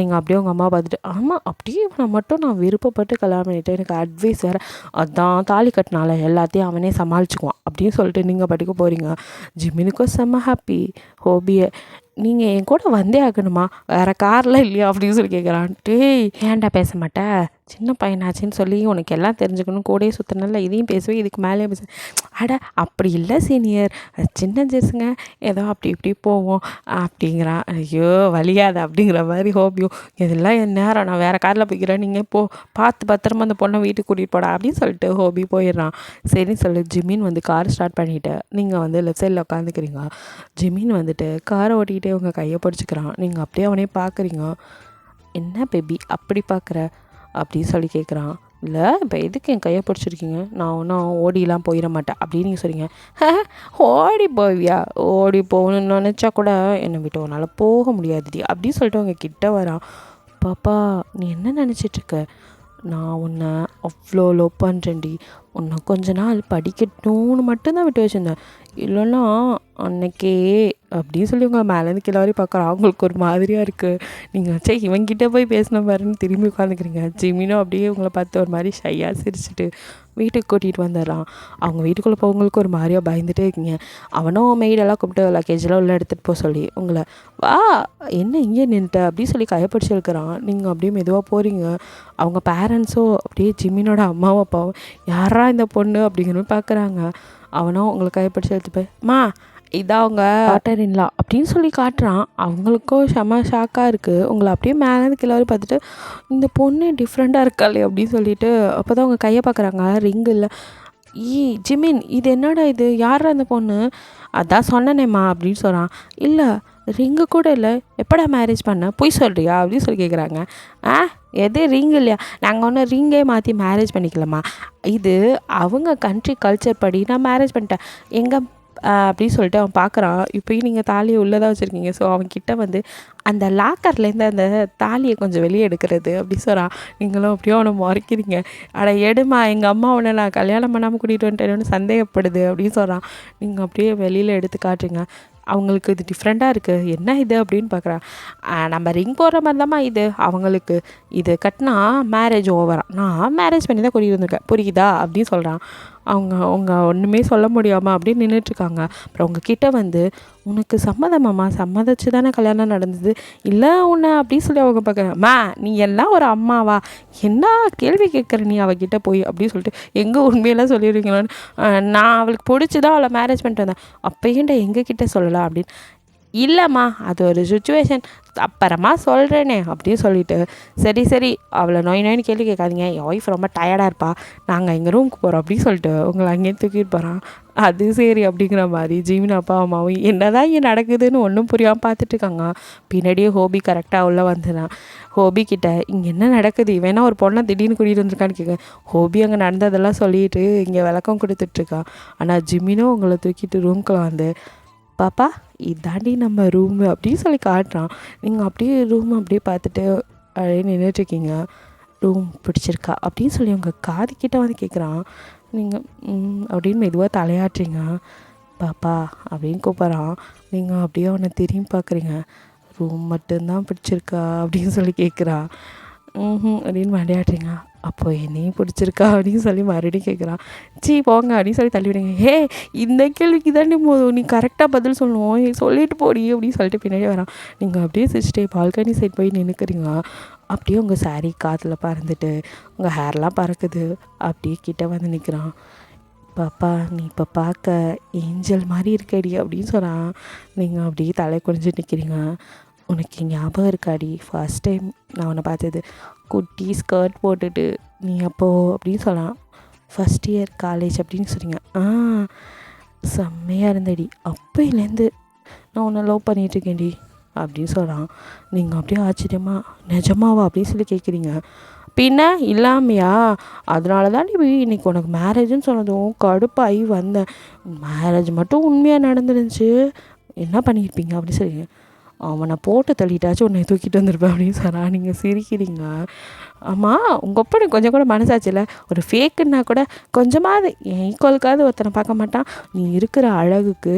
நீங்கள் அப்படியே உங்கள் அம்மா பார்த்துட்டு ஆமாம் அப்படியே இவனை மட்டும் நான் விருப்பப்பட்டு கல்யாணம் பண்ணிவிட்டேன், எனக்கு அட்வைஸ் வேறு, அதான் தாலி கட்டினால எல்லாத்தையும் அவனே சமாளிச்சுக்குவான் அப்படின்னு சொல்லிட்டு நீங்கள் படிக்க போகிறீங்க. ஜிமினுக்கும் செம்ம ஹாப்பி. ஹோபியை நீங்கள் என் கூட வந்தே ஆகணுமா, வேறு காரில் இல்லையா அப்படின்னு சொல்லி கேட்குறான். ஏன்டா பேச மாட்டேன், சின்ன பையனாச்சின்னு சொல்லி உனக்கு எல்லாம் தெரிஞ்சுக்கணும், கூடயே சுற்றினால இதையும் பேசுவேன், இதுக்கு மேலே பேச அட அப்படி இல்லை சீனியர், சின்ன ஜெஸுங்க ஏதோ அப்படி இப்படி போவோம் அப்படிங்கிறான். ஐயோ வலியாத அப்படிங்கிற மாதிரி ஹோபியும் இதெல்லாம் என் நேரம், நான் வேறு காரில் போய்க்கிறேன், நீங்கள் பார்த்து பத்திரமா அந்த பொண்ணை வீட்டுக்கு கூட்டிகிட்டு போடா அப்படின்னு சொல்லிட்டு ஹோபி போயிடுறான். சரின்னு சொல்லி ஜிமின் வந்து கார் ஸ்டார்ட் பண்ணிவிட்டு நீங்கள் வந்து லெஃப்ட் சைடில் உட்காந்துக்கிறீங்க. ஜிமின் வந்துட்டு காரை ஓட்டிக்கிட்டே உங்கள் கையை பிடிச்சிக்கிறான். நீங்கள் அப்படியே அவனே பார்க்குறீங்க. என்ன பேபி அப்படி பார்க்குற அப்படின்னு சொல்லி கேட்குறான். இல்லை இப்போ எதுக்கு என் கையை பிடிச்சிருக்கீங்க, நான் ஒன்றும் ஓடிலாம் போயிட மாட்டேன் அப்படின்னு நீங்கள் சொல்கிறீங்க. ஓடி போவியா, ஓடி போகணுன்னு நினச்சா கூட என்னை விட்டு உன்னால் போக முடியாதுடி அப்படின்னு சொல்லிட்டு அவங்க கிட்ட வரான். பாப்பா நீ என்ன நினச்சிட்ருக்க, நான் உன்னை அவ்வளோ லவ் பண்ணுறேன்டி, உன்னை கொஞ்ச நாள் படிக்கட்டும்னு மட்டும்தான் விட்டு வச்சுருந்தேன், இல்லைன்னா அன்னைக்கே அப்படின்னு சொல்லி உங்கள் மேலேருந்து கீழே வரையும் பார்க்குறோம். அவங்களுக்கு ஒரு மாதிரியாக இருக்குது. நீங்கள் சே இவங்கிட்ட போய் பேசின பாருன்னு திரும்பி உட்காந்துக்கிறீங்க. ஜிமினும் அப்படியே உங்களை பார்த்து ஒரு மாதிரி ஷையாக சிரிச்சிட்டு வீட்டுக்கு கூட்டிகிட்டு வந்துடுறான். அவங்க வீட்டுக்குள்ளே போவங்களுக்கு ஒரு மாதிரியாக பயந்துகிட்டே இருக்கீங்க. அவனும் மெய்டெல்லாம் கூப்பிட்டு லக்கேஜெல்லாம் உள்ளே எடுத்துகிட்டு போக சொல்லி உங்களை வா என்ன இங்கே நின்றுட்ட அப்படின்னு சொல்லி கையப்பிடிச்சு இருக்கிறான். நீங்கள் அப்படியே மெதுவாக போகிறீங்க. அவங்க பேரண்ட்ஸோ அப்படியே ஜிமினோட அம்மாவும் அப்பாவும் யாரா இந்த பொண்ணு அப்படிங்கிற மாதிரி பார்க்குறாங்க. அவனும் உங்களை கையப்பிடிச்சு எடுத்து போய் மா இதான் அவங்க டாட்டர் இன்லா அப்படின்னு சொல்லி காட்டுறான். அவங்களுக்கும் செம ஷாக்காக இருக்குது. உங்களை அப்படியே மேலேருந்து கீழே வரை பார்த்துட்டு இந்த பொண்ணு டிஃப்ரெண்ட்டாக இருக்காளே அப்படின்னு சொல்லிட்டு அப்போ தான் அவங்க கையை பார்க்குறாங்க. ரிங்கு இல்லை. ஜிமின் இது என்னடா இது யாரா அந்த பொண்ணு? அதான் சொன்னனேம்மா அப்படின்னு சொல்கிறான். இல்லை ரிங்கு கூட இல்லை, எப்படா மேரேஜ் பண்ண பொய் சொல்கிறியா அப்படின்னு சொல்லி கேட்குறாங்க. எது ரிங் இல்லையா? நாங்கள் ஒன்றும் ரிங்கே மாற்றி மேரேஜ் பண்ணிக்கலாமா, இது அவங்க கண்ட்ரி கல்ச்சர் படி நான் மேரேஜ் பண்ணிட்டேன் எங்கள் அப்படின்னு சொல்லிட்டு அவன் பார்க்குறான். இப்போயும் நீங்கள் தாலியை உள்ளே தான் வச்சுருக்கீங்க. ஸோ அவன்கிட்ட வந்து அந்த லாக்கர்லேருந்து அந்த தாலியை கொஞ்சம் வெளியே எடுக்கிறது அப்படி சொல்கிறான். நீங்களும் அப்படியே அவனை மறைக்கிறீங்க. எடுமா எங்கள் அம்மா உன்னை நான் கல்யாணம் பண்ணாமல் கூட்டிகிட்டு வந்துட்டேன்னு சந்தேகப்படுது அப்படின்னு சொல்கிறான். நீங்கள் அப்படியே வெளியில் எடுத்து காட்டுறீங்க. அவங்களுக்கு இது டிஃப்ரெண்ட்டாக இருக்குது. என்ன இது அப்படின்னு பார்க்குறான். நம்ம ரிங் போடுற மாதிரி தான்மா இது அவங்களுக்கு. இது கட்டினா மேரேஜ் ஓவரா, நான் மேரேஜ் பண்ணி தான் கூட்டிகிட்டு வந்திருக்கேன் புரியுதா அப்படின்னு சொல்கிறான். அவங்க ஒன்றுமே சொல்ல முடியாமல் அப்படியே நின்றுட்டுருக்காங்க. அப்புறம் உங்ககிட்ட வந்து உனக்கு சம்மதமாம்மா, சம்மதிச்சு தானே கல்யாணம் நடந்தது இல்லை உன்னை அப்படின்னு சொல்லி அவங்க பார்க்குறாங்க. நீ எல்லாம் ஒரு அம்மாவா, என்ன கேள்வி கேட்குற நீ அவகிட்ட போய் அப்படின்னு சொல்லிட்டு எங்கே உண்மையெல்லாம் சொல்லிடுவீங்களான்னு. நான் அவளுக்கு பிடிச்சி தான் அவளை மேரேஜ் பண்ணிட்டு வந்தேன். அப்போயேண்டா எங்ககிட்ட சொல்லலாம் அப்படின்னு. இல்லைம்மா அது ஒரு சுச்சுவேஷன், அப்புறமா சொல்கிறேனே அப்படின்னு சொல்லிட்டு சரி அவளை நோயின்னு கேள்வி கேட்காதீங்க, என் ஒய்ஃப் ரொம்ப டயர்டாக இருப்பா, நாங்கள் எங்கள் ரூமுக்கு போகிறோம் அப்படின்னு சொல்லிட்டு உங்களை அங்கேயே தூக்கிட்டு போகிறான். அது சரி அப்படிங்கிற மாதிரி ஜீவின் அப்பா அம்மாவும் என்ன தான் இங்கே நடக்குதுன்னு ஒன்றும் புரியாமல் பார்த்துட்ருக்காங்க. பின்னாடியே ஹோபி கரெக்டாக உள்ளே வந்துதான். ஹோபி கிட்ட இங்கே என்ன நடக்குது, இவனா ஒரு பொண்ணை திடீர்னு கூட்டிகிட்டு வந்துருக்கான்னு கேட்க ஹோபி அங்கே நடந்ததெல்லாம் சொல்லிட்டு இங்கே விளக்கம் கொடுத்துட்ருக்கான். ஆனால் ஜிமினும் உங்களை தூக்கிட்டு ரூம்குள்ளே வந்து பாப்பா இதாண்டி நம்ம ரூமு அப்படின்னு சொல்லி காட்டுறான். நீங்கள் அப்படியே ரூம் அப்படியே பார்த்துட்டு அப்படியே நின்றுட்டுருக்கீங்க. ரூம் பிடிச்சிருக்கா அப்படின்னு சொல்லி உங்கள் காதுக்கிட்ட வந்து கேட்குறான். நீங்கள் அப்படின்னு மெதுவாக தலையாட்டுறீங்க. பாப்பா அப்படின்னு கூப்பிட்றான். நீங்கள் அப்படியே அவனை திரும்பி பார்க்குறீங்க. ரூம் மட்டும்தான் பிடிச்சிருக்கா அப்படின்னு சொல்லி கேட்குறான். அப்படின்னு மண்டையாட்டுறீங்க. அப்போ என்னையும் பிடிச்சிருக்கா அப்படின்னு சொல்லி மறுபடியும் கேட்குறான். போங்க அப்படின்னு சொல்லி தள்ளி விடுங்க. இந்த கேள்விக்கு தான் நீ கரெக்டாக பதில் சொல்லணும், சொல்லிட்டு போடி அப்படின்னு சொல்லிட்டு பின்னாடி வரான். நீங்கள் அப்படியே சிரிச்சிட்டே பால்கனி சைட் போய் நின்றுக்கிறீங்க. அப்படியே உங்கள் சாரீ காற்றுல பறந்துட்டு உங்கள் ஹேர்லாம் பறக்குது. அப்படியே கிட்ட வந்து நிற்கிறான். பாப்பா நீ இப்போ பார்க்க ஏஞ்சல் மாதிரி இருக்கடி அப்படின்னு சொல்கிறான். நீங்கள் அப்படியே தலை குனிஞ்சு நிற்கிறீங்க. உனக்கு ஞாபகம் இருக்காடி ஃபர்ஸ்ட் டைம் நான் உன்னை பார்த்தது, குட்டி ஸ்கர்ட் போட்டுட்டு நீ அப்போது அப்படின்னு சொல்லலாம், ஃபஸ்ட் இயர் காலேஜ் அப்படின்னு சொல்கிறீங்க. செம்மையாக இருந்தடி, அப்போலேருந்து நான் உன்னை லவ் பண்ணிகிட்ருக்கேன்டி அப்படின்னு சொல்கிறான். நீங்கள் அப்படியே ஆச்சரியமா நிஜமாவா அப்படின்னு சொல்லி கேட்குறீங்க. பின்ன இல்லாமையா, அதனால தான் நீ இன்றைக்கி உனக்கு மேரேஜுன்னு சொன்னதும் கடுப்பாகி வந்தேன். மேரேஜ் மட்டும் உண்மையாக நடந்துருந்துச்சு என்ன பண்ணியிருப்பீங்க அப்படின்னு சொல்லிங்க. அவனை போட்டு தள்ளிட்டாச்சும் உன்னை தூக்கிட்டு வந்திருப்பேன் அப்படின்னு சொன்னா. நீங்கள் சிரிக்கிறீங்க. ஆமாம் உங்கள் அப்பா எனக்கு கொஞ்சம் கூட மனசாச்சுல, ஒரு ஃபேக்குன்னா கூட கொஞ்சமாவது என் ஈக்குவலுக்காவது ஒருத்தனை பார்க்க மாட்டான், நீ இருக்கிற அழகுக்கு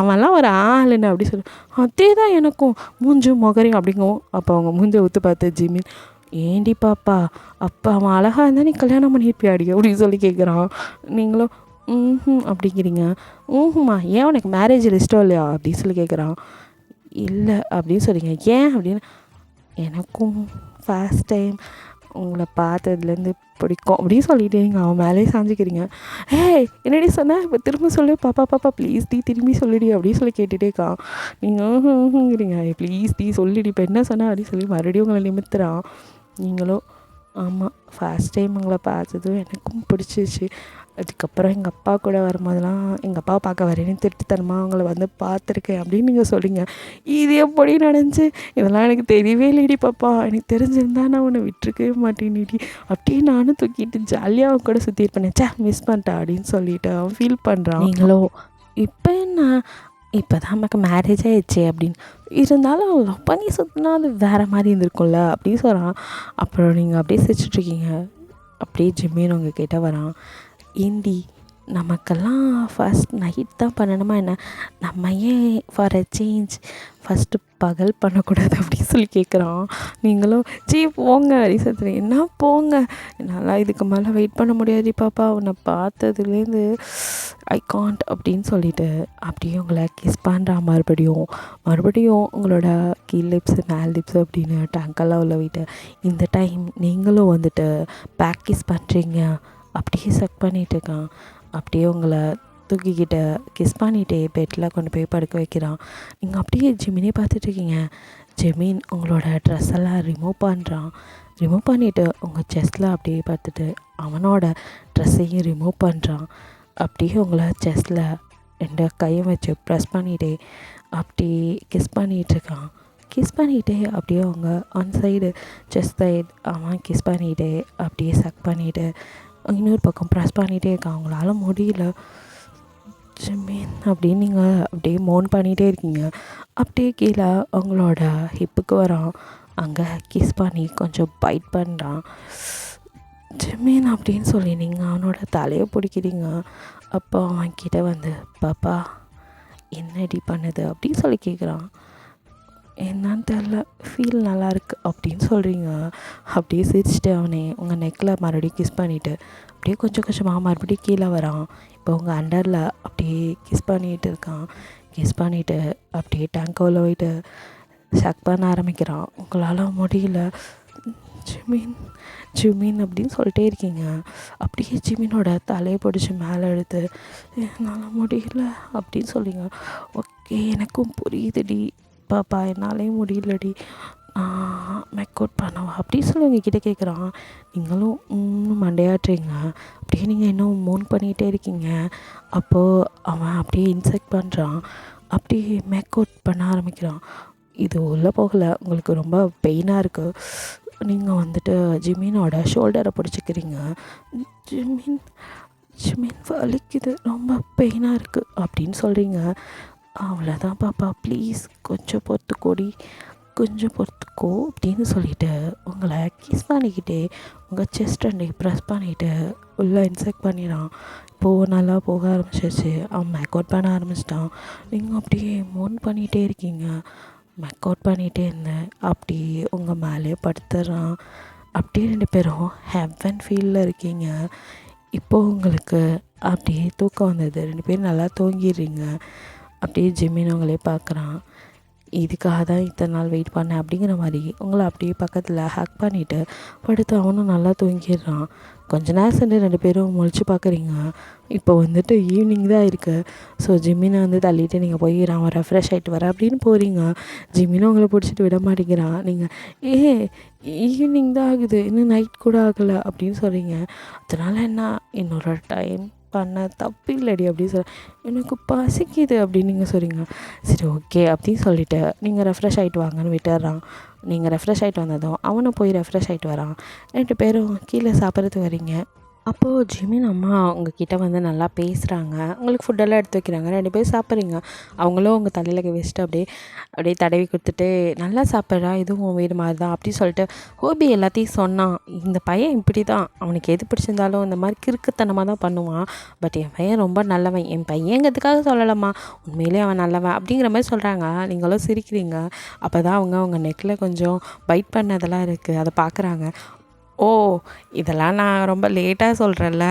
அவன்லாம் ஒரு ஆளுன்னு அப்படி சொல்லு. அதே தான் எனக்கும் மூஞ்சும் முகரையும் அப்படிங்கவும். அப்போ அவங்க மூஞ்சை ஊற்று பார்த்து ஜிமின் ஏண்டி பாப்பா அப்போ அவன் அழகாக இருந்தால் நீ கல்யாணம் பண்ணியிருப்பியாடி அப்படின்னு சொல்லி கேட்குறான். நீங்களும் அப்படிங்கிறீங்க. ஏன் உனக்கு மேரேஜ் இஷ்டம் இல்லையா அப்படின்னு சொல்லி கேட்குறான். இல்லை அப்படின்னு சொல்லிங்க. ஏன் அப்படின்னு, எனக்கும் ஃபர்ஸ்ட் டைம் உங்களை பார்த்ததுலேருந்து பிடிக்கும் அப்படின்னு சொல்லிட்டு நீங்கள் அவன் மேலே சாஞ்சிக்கிறீங்க. என்னடி சொன்ன இப்போ திரும்ப சொல்லு, பாப்பா ப்ளீஸ் திரும்பி சொல்லிடி அப்படின்னு சொல்லி கேட்டுகிட்டே இருக்கான். நீங்கள் ப்ளீஸ் சொல்லிடி இப்போ என்ன சொன்ன அப்படின்னு சொல்லி மறுபடியும் உங்களை நிமித்துறான். நீங்களும் ஆமாம் ஃபர்ஸ்ட் டைம் உங்களை பார்த்ததும் எனக்கும் பிடிச்சிச்சு, அதுக்கப்புறம் எங்கள் அப்பா கூட வரும்போதெல்லாம் எங்கள் அப்பாவை பார்க்க வரேன்னு திருட்டுத்தனமாக அவங்கள வந்து பார்த்துருக்கேன் அப்படின்னு நீங்கள் சொல்கிறீங்க. இது எப்படி நடந்துச்சு, இதெல்லாம் எனக்கு தெரியவே இல்லைடி பாப்பா, எனக்கு தெரிஞ்சிருந்தா நான் உன்னை விட்டுருக்கவே மாட்டேன்டி அப்படியே நானும் தூக்கிட்டு ஜாலியாக அவன் கூட சுற்றி இருப்பேன், மிஸ் பண்ணிட்டேன் அப்படின்னு சொல்லிட்டு அவன் ஃபீல் பண்ணுறான். நீங்களோ இப்போ என்ன இப்போ தான் நமக்கு மேரேஜ் ஆகிடுச்சு அப்படின்னு இருந்தாலும் லவ் பண்ணி சுற்றினா அது வேறு மாதிரி இருந்திருக்கும்ல அப்படின்னு சொல்கிறான். அப்புறம் நீங்கள் அப்படியே சிரிச்சிட்ருக்கீங்க. அப்படியே ஜிம்மின்னு உங்கள் கிட்டே வரான். ஏண்டி நமக்கெல்லாம் ஃபஸ்ட் நைட் தான் பண்ணணுமா என்ன? நம்ம ஏன் ஃபார் அ சேஞ்ச் ஃபஸ்ட்டு பகல் பண்ணக்கூடாது அப்படின்னு சொல்லி கேட்குறான். நீங்களும் போங்க ரீசன் என்ன போங்க, என்னால் இதுக்கு மேலே வெயிட் பண்ண முடியாது பாப்பா, உன்னை பார்த்ததுலேருந்து ஐ காண்ட் அப்படின்னு சொல்லிட்டு அப்படியே உங்களை கிஸ் பண்ணுறான். மறுபடியும் உங்களோட கீழ் லிப்ஸு மேல் லிப்ஸு அப்படின்னு டங்கெல்லாம் உள்ள விட்டு இந்த டைம் நீங்களும் வந்துட்டு பேக் கிஸ் பண்ணுறீங்க. அப்படியே சக் பண்ணிகிட்டு இருக்கான். அப்படியே உங்களை தூக்கிக்கிட்டு கிஸ் பண்ணிகிட்டே பெட்டில் கொண்டு போய் படுக்க வைக்கிறான். நீங்கள் அப்படியே ஜிமினே பார்த்துட்ருக்கீங்க. ஜிமின் உங்களோட ட்ரெஸ் எல்லாம் ரிமூவ் பண்ணிவிட்டு உங்கள் செஸ்ட்டில் அப்படியே பார்த்துட்டு அவனோட ட்ரெஸ்ஸையும் ரிமூவ் பண்ணுறான். அப்படியே உங்களை செஸ்ட்டில் 2 கையும் வச்சு ப்ரெஸ் பண்ணிகிட்டே அப்படியே கிஸ் பண்ணிகிட்ருக்கான். கிஸ் பண்ணிகிட்டே அப்படியே அவங்க ஒன் சைடு செஸ்ட் சைடு அவன் கிஸ் பண்ணிகிட்டே அப்படியே சக் பண்ணிவிட்டு இன்னொரு பக்கம் ப்ரெஸ் பண்ணிகிட்டே இருக்கான். அவங்களால முடியல. ஜிமின் அப்படின்னு நீங்கள் அப்படியே மோன் பண்ணிகிட்டே இருக்கீங்க. அப்படியே கீழே அவங்களோட ஹிப்புக்கு வரான். அங்கே கிஸ் பண்ணி கொஞ்சம் பைட் பண்ணுறான். ஜிமின் அப்படின்னு சொல்லி நீங்கள் அவனோட தலையை பிடிக்கிறீங்க. அப்போ அவன்கிட்ட வந்து பாப்பா என்னடி பண்ணுது அப்படின்னு சொல்லி கேட்குறான். என்னான்னு தெரில, ஃபீல் நல்லாயிருக்கு அப்படின்னு சொல்கிறீங்க. அப்படியே சிரிச்சுட்டு அவனே உங்கள் நெக்கில் மறுபடியும் கிஸ் பண்ணிவிட்டு அப்படியே கொஞ்சம் கொஞ்சமாக மறுபடியும் கீழே வரான். இப்போ உங்கள் அண்டரில் அப்படியே கிஸ் பண்ணிகிட்டு இருக்கான். கிஸ் பண்ணிவிட்டு அப்படியே டேங்கோவில் போயிட்டு ஷக் பண்ண ஆரம்பிக்கிறான். உங்களால் முடியல ஜிமின் அப்படின்னு சொல்லிட்டே இருக்கீங்க. அப்படியே ஜிமினோட தலையை பிடிச்சி மேலே எடுத்து என்னால் முடியல அப்படின்னு சொல்லிங்க. ஓகே எனக்கும் புரியுதுடி பாப்பா, என்னாலே முடியலடி, மேக் அவுட் பண்ணவா அப்படின்னு சொல்லி உங்ககிட்ட கேட்குறான். நீங்களும் மண்டையாட்டுறீங்க. அப்படியே நீங்கள் இன்னும் மோன் பண்ணிகிட்டே இருக்கீங்க. அப்போது அவன் அப்படியே இன்செக்ட் பண்ணுறான். அப்படியே மேக் அவுட் பண்ண ஆரம்பிக்கிறான். இது உள்ளே போகலை, உங்களுக்கு ரொம்ப பெயினாக இருக்குது. நீங்கள் வந்துட்டு ஜிமினோட ஷோல்டரை பிடிச்சிக்கிறீங்க. ஜிமின் வலிக்குது, ரொம்ப பெயினாக இருக்குது அப்படின்னு சொல்கிறீங்க. அவ்வளோதான் பாப்பா, ப்ளீஸ் கொஞ்சம் பொறுத்துக்கோ அப்படின்னு சொல்லிவிட்டு உங்களை கிஸ் பண்ணிக்கிட்டே உங்கள் செஸ்ட் ரெண்டே ப்ரெஸ் பண்ணிவிட்டு உள்ளே இன்செக்ட் பண்ணிடான். இப்போது நல்லா போக ஆரம்பிச்சிருச்சு. அவன் மேக் அவுட் பண்ண ஆரம்பிச்சிட்டான். நீங்கள் அப்படியே மோன் பண்ணிகிட்டே இருக்கீங்க. மேக் அவுட் பண்ணிகிட்டே இருந்தேன். அப்படியே உங்கள் மேலே படுத்துறான். அப்படியே 2 பேரும் ஹெவன் ஃபீலில் இருக்கீங்க. இப்போது உங்களுக்கு அப்படியே தூக்கம் வந்தது. 2 பேரும் நல்லா தூங்கிடுறீங்க. அப்படியே ஜிமின் உங்களே பார்க்குறான். இதுக்காக தான் இத்தனை நாள் வெயிட் பண்ணேன் அப்படிங்கிற மாதிரி உங்களை அப்படியே பக்கத்தில் ஹக் பண்ணிவிட்டு படுத்து அவனும் நல்லா தூங்கிடுறான். கொஞ்ச நேரம் சென்று 2 பேரும் முழிச்சு பார்க்குறீங்க. இப்போ வந்துட்டு ஈவினிங் தான் இருக்குது. ஸோ ஜிமினை வந்து தள்ளிட்டு நீங்கள் போய் அவன் ரெஃப்ரெஷ் ஆகிட்டு வர அப்படின்னு போகிறீங்க. ஜிமினும் உங்களை பிடிச்சிட்டு விட மாட்டேங்கிறான். நீங்கள் ஈவினிங் தான் ஆகுது, இன்னும் நைட் கூட ஆகலை அப்படின்னு சொல்கிறீங்க. அதனால் என்ன இன்னொரு டைம் பண்ண தப்பு இல்லடி அப்படின்னு சொல்ல, எனக்கு பசிக்குது அப்படின்னு நீங்கள் சொல்கிறீங்க. சரி ஓகே அப்படின்னு சொல்லிவிட்டு நீங்கள் ரெஃப்ரெஷ் ஆகிட்டு வாங்கன்னு விட்டுறான். நீங்கள் ரெஃப்ரெஷ் ஆகிட்டு வந்ததும் அவனை போய் ரெஃப்ரெஷ் ஆகிட்டு வரான். 2 பேரும் கீழே சாப்பிட்றதுக்கு வரீங்க. அப்போது ஜிமின் அம்மா உங்ககிட்ட வந்து நல்லா பேசுகிறாங்க. உங்களுக்கு ஃபுட்டெல்லாம் எடுத்து வைக்கிறாங்க. 2 பேரும் சாப்பிட்றீங்க. அவங்களும் உங்கள் தலையில் வச்சுட்டு அப்படியே தடவி கொடுத்துட்டு நல்லா சாப்பிட்றா, இதுவும் உன் வீடு மாதிரி தான் அப்படி சொல்லிட்டு ஹோபி எல்லாத்தையும் சொன்னான். இந்த பையன் இப்படி தான், அவனுக்கு எது பிடிச்சிருந்தாலும் இந்த மாதிரி கிறுக்குத்தனமாக தான் பண்ணுவான். பட் என் பையன் ரொம்ப நல்லவன், என் பையங்கிறதுக்காக சொல்லலாமா, உண்மையிலே அவன் நல்லவன் அப்படிங்கிற மாதிரி சொல்கிறாங்க. நீங்களும் சிரிக்கிறீங்க. அப்போ தான் அவங்க நெக்கில் கொஞ்சம் பைட் பண்ணதெல்லாம் இருக்குது, அதை பார்க்குறாங்க. ஓ, இதெல்லாம் நான் ரொம்ப லேட்டாக சொல்கிறேன்ல,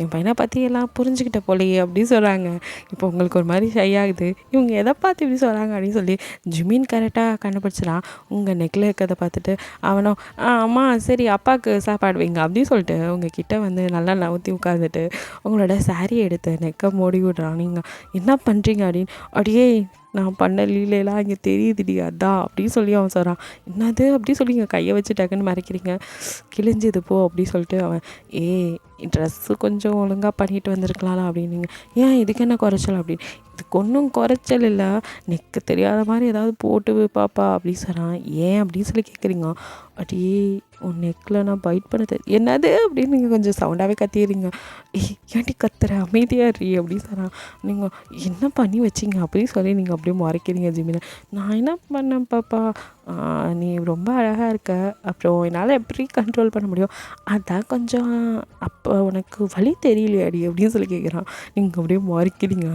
என் பையனை பற்றி எல்லாம் புரிஞ்சுக்கிட்ட போலையே அப்படின்னு சொல்கிறாங்க. இப்போ உங்களுக்கு ஒரு மாதிரி ஷை ஆகுது. இவங்க எதை பார்த்து இப்படி சொல்கிறாங்க அப்படின்னு சொல்லி ஜிமின் கரெக்டாக கண்டுபிடிச்சிடான். உங்கள் நெக்கில் இருக்கிறத பார்த்துட்டு அவனும் அம்மா சரி அப்பாவுக்கு சாப்பாடு வைங்க அப்படின்னு சொல்லிட்டு உங்ககிட்ட வந்து நல்லா நவுத்தி உட்காந்துட்டு உங்களோட சாரியை எடுத்து நெக்கை மூடி விடுறான். நீங்கள் என்ன பண்ணுறீங்க அப்படின்னு, அப்படியே நான் பண்ண லீலையெல்லாம் இங்கே தெரியுதுடி அதான் அப்படின்னு சொல்லி அவன் சொல்கிறான். என்னது அப்படி சொல்லி இங்கே கையை வச்சு டக்குன்னு மறைக்கிறீங்க, கிழிஞ்சது போ அப்படி சொல்லிட்டு அவன் ட்ரெஸ்ஸு கொஞ்சம் ஒழுங்காக பண்ணிட்டு வந்திருக்கலாம்ல அப்படின்னீங்க. ஏன் இதுக்கு என்ன குறைச்சல் அப்படின்னு, இதுக்கு ஒன்றும் குறைச்சல் இல்லை, நெக்கு தெரியாத மாதிரி ஏதாவது போட்டு பாப்பா அப்படின்னு சொல்கிறான். ஏன் அப்படின்னு சொல்லி கேட்குறீங்க. அப்படியே உன் நெக்கில் நான் பைட் பண்ண என்னது அப்படின்னு நீங்கள் கொஞ்சம் சவுண்டாகவே கத்திடுறீங்க. ஏன்டி கத்துற, அமைதியாக இருறி அப்படின்னு சொல்கிறான். நீங்கள் என்ன பண்ணி வச்சிங்க அப்படின்னு சொல்லி நீங்கள் அப்படியே மறைக்கிறீங்க ஜிமினை. நான் என்ன பண்ணேன் பாப்பா, நீ ரொம்ப அழகாக இருக்க, அப்புறம் என்னால் எப்படி கண்ட்ரோல் பண்ண முடியும், அதான் கொஞ்சம் அப்போ உனக்கு வழி தெரியலையாடி அப்படின்னு சொல்லி கேட்குறான். நீங்கள் அப்படியே மாறிக்கிறீங்க.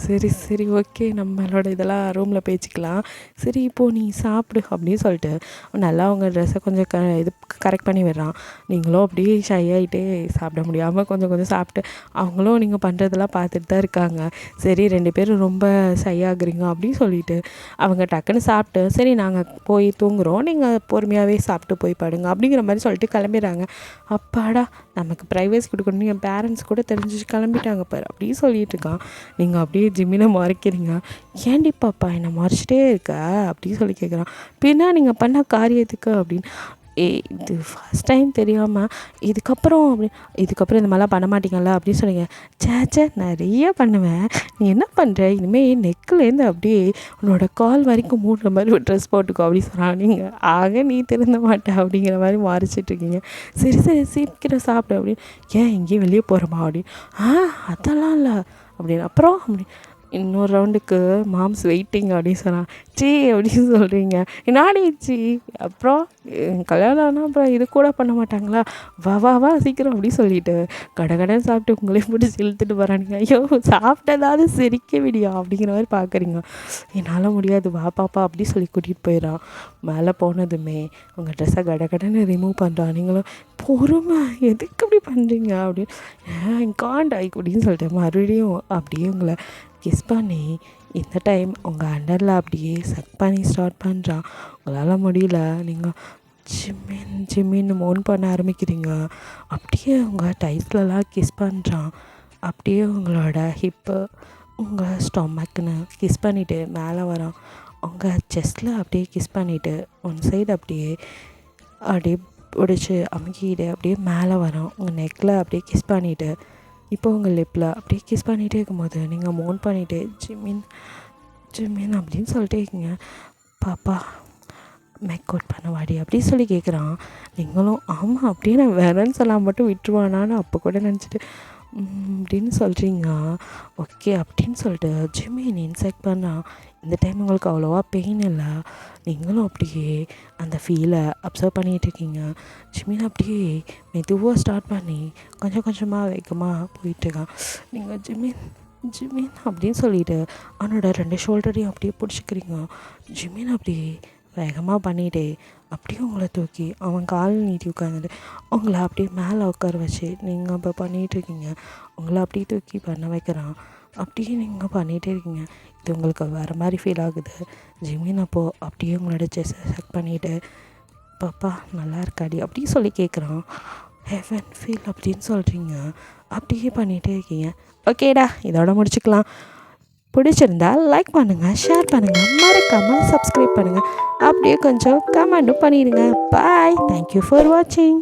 சரி சரி ஓகே, நம்மளோட இதெல்லாம் ரூமில் பேசிக்கலாம். சரி இப்போது நீ சாப்பிடு அப்படின்னு சொல்லிட்டு நல்லா அவங்க ட்ரெஸ்ஸை கொஞ்சம் இது கரெக்ட் பண்ணி விடுறான். நீங்களும் அப்படியே ஷை ஆகிட்டே சாப்பிட முடியாமல் கொஞ்சம் கொஞ்சம் சாப்பிட்டு அவங்களும் நீங்கள் பண்ணுறதெல்லாம் பார்த்துட்டு தான் இருக்காங்க. சரி 2 பேரும் ரொம்ப ஷை ஆகுறீங்க அப்படின்னு சொல்லிட்டு அவங்க டக்குன்னு சாப்பிட்டு சரி நாங்கள் போய் தூங்குகிறோம், நீங்கள் பொறுமையாகவே சாப்பிட்டு போய் படுங்க அப்படிங்கிற மாதிரி சொல்லிட்டு கிளம்பிடுறாங்க. அப்பாடா நமக்கு ப்ரைவேசி கொடுக்கணும், என் பேரண்ட்ஸ் கூட தெரிஞ்சு கிளம்பிட்டாங்க பாரு அப்படின்னு சொல்லிட்டு இருக்கான். நீங்கள் அப்படியே ஜிம்மினை மறைக்கிறீங்க. ஏன்டி பாப்பா என்னை மறைச்சிட்டே இருக்க அப்படின்னு சொல்லி கேட்குறான். பின்னா நீங்கள் பண்ண காரியத்துக்கு அப்படின்னு. இது ஃபஸ்ட் டைம் தெரியாமல் இதுக்கப்புறம் இந்த மாதிரிலாம் பண்ண மாட்டீங்கல்ல அப்படின்னு சொன்னீங்க. சேச்சே நிறைய பண்ணுவேன், நீ என்ன பண்ணுற இனிமேல் நெக்குலேருந்து அப்படியே உன்னோட கால் வரைக்கும் மூடுற மாதிரி ஒரு ட்ரெஸ் போட்டுக்கோ அப்படின்னு சொன்னாங்க. நீங்கள் ஆக நீ திருந்த மாட்டேன் அப்படிங்கிற மாதிரி மாறிச்சிட்ருக்கீங்க. சரி சரி சீக்கிரம் சாப்பிடு அப்படின்னு. ஏன் எங்கேயும் வெளியே போகிறோமா அப்படின்னு. அதெல்லாம் இல்லை அப்படின்னு. அப்புறம் அப்படி இன்னொரு ரவுண்டுக்கு மாம்ஸ் வெயிட்டிங் அப்படின்னு சொன்னான். சீ அப்படின்னு சொல்கிறீங்க, என்னாடி சீ, அப்புறம் கல்யாணம் ஆனால் அப்புறம் இது கூட பண்ண மாட்டாங்களா, வா வா வா சீக்கிரம் அப்படின்னு சொல்லிட்டு கடகடன்னு சாப்பிட்டு உங்களையும் பிடிச்சி இழுத்துட்டு போகிறானுங்க. ஐயோ சாப்பிட்டதாவது சிரிக்க விடியா அப்படிங்கிற மாதிரி பார்க்குறீங்க. என்னால் முடியாது வா பாப்பா அப்படி சொல்லி கூட்டிகிட்டு போயிடறான். மேலே போனதுமே உங்கள் ட்ரெஸ்ஸை கடகடன்னு ரிமூவ் பண்ணுறான். நீங்களும் பொறுமை எதுக்கு இப்படி பண்ணுறீங்க அப்படின்னு காண்டாய் அப்படின்னு சொல்லிட்டு மறுபடியும் அப்படியே உங்களை கிஸ் பண்ணி இந்த டைம் உங்கள் அண்டரில் அப்படியே சக் பண்ணி ஸ்டார்ட் பண்ணுறான். உங்களால் முடியல, நீங்கள் ஜிம்மின்னு மோன் பண்ண ஆரம்பிக்கிறீங்க. அப்படியே உங்கள் டைஸ்லலாம் கிஸ் பண்ணுறான். அப்படியே உங்களோட ஹிப்பு உங்கள் ஸ்டொமக்குன்னு கிஸ் பண்ணிவிட்டு மேலே வரான். உங்கள் செஸ்ட்டில் அப்படியே கிஸ் பண்ணிவிட்டு ஒன் சைடு அப்படியே பிடிச்சி அமுக்கிட்டு அப்படியே மேலே வரான். உங்கள் நெக்கில் அப்படியே கிஸ் பண்ணிவிட்டு இப்போ உங்கள் லிப்பில் அப்படியே கிஸ் பண்ணிகிட்டே இருக்கும்போது நீங்கள் மோன் பண்ணிவிட்டு ஜிம்மின் அப்படின்னு சொல்லிட்டே இருக்கீங்க. பாப்பா மேக் அவுட் பண்ண வாடி அப்படின்னு சொல்லி கேட்குறான். நீங்களும் ஆமாம் அப்படியே நான் வேறேன்னு சொல்லாமல் மட்டும் விட்டுருவானான்னு அப்போ கூட நினச்சிட்டு அப்படின்னு சொல்கிறீங்க. ஓகே அப்படின்னு சொல்லிட்டு ஜிம்மின் இன்செக்ட் பண்ணான். இந்த டைம் உங்களுக்கு அவ்வளோவா பெயின் இல்லை. நீங்களும் அப்படியே அந்த ஃபீலை அப்சர்வ் பண்ணிகிட்ருக்கீங்க. ஜிம்மின் அப்படியே மெதுவாக ஸ்டார்ட் பண்ணி கொஞ்சம் கொஞ்சமாக வேகமாக போயிட்டுருக்கான். நீங்கள் ஜிம்மின் அப்படின்னு சொல்லிட்டு அவனோட 2 ஷோல்டரையும் அப்படியே பிடிச்சிக்கிறீங்க. ஜிம்மின் அப்படியே வேகமாக பண்ணிவிட்டு அப்படியே உங்களை தூக்கி அவன் கால் நீட்டி உட்காந்துட்டு உங்களை அப்படியே மேலே உட்கார வச்சு நீங்கள் இப்போ பண்ணிகிட்ருக்கீங்க. உங்களை அப்படியே தூக்கி பண்ண வைக்கிறான். அப்படியே நீங்கள் பண்ணிகிட்டே இருக்கீங்க. இது உங்களுக்கு வேறு மாதிரி ஃபீல் ஆகுது. ஜிம்மின் அப்போது அப்படியே உங்களோட செஸ்ஸை செக் பண்ணிவிட்டு பாப்பா நல்லா இருக்காடி அப்படின்னு சொல்லி கேட்குறான். ஹெவன் ஃபீல் அப்படின்னு சொல்கிறீங்க. அப்படியே பண்ணிகிட்டே இருக்கீங்க. ஓகேடா இதோட முடிச்சுக்கலாம். பிடிச்சிருந்தா லைக் பண்ணுங்கள், ஷேர் பண்ணுங்கள், மறக்காமல் சப்ஸ்கிரைப் பண்ணுங்கள். அப்படியே கொஞ்சம் கமெண்ட்டும் பண்ணிடுங்க. பாய், தேங்க்யூ ஃபார் வாட்சிங்.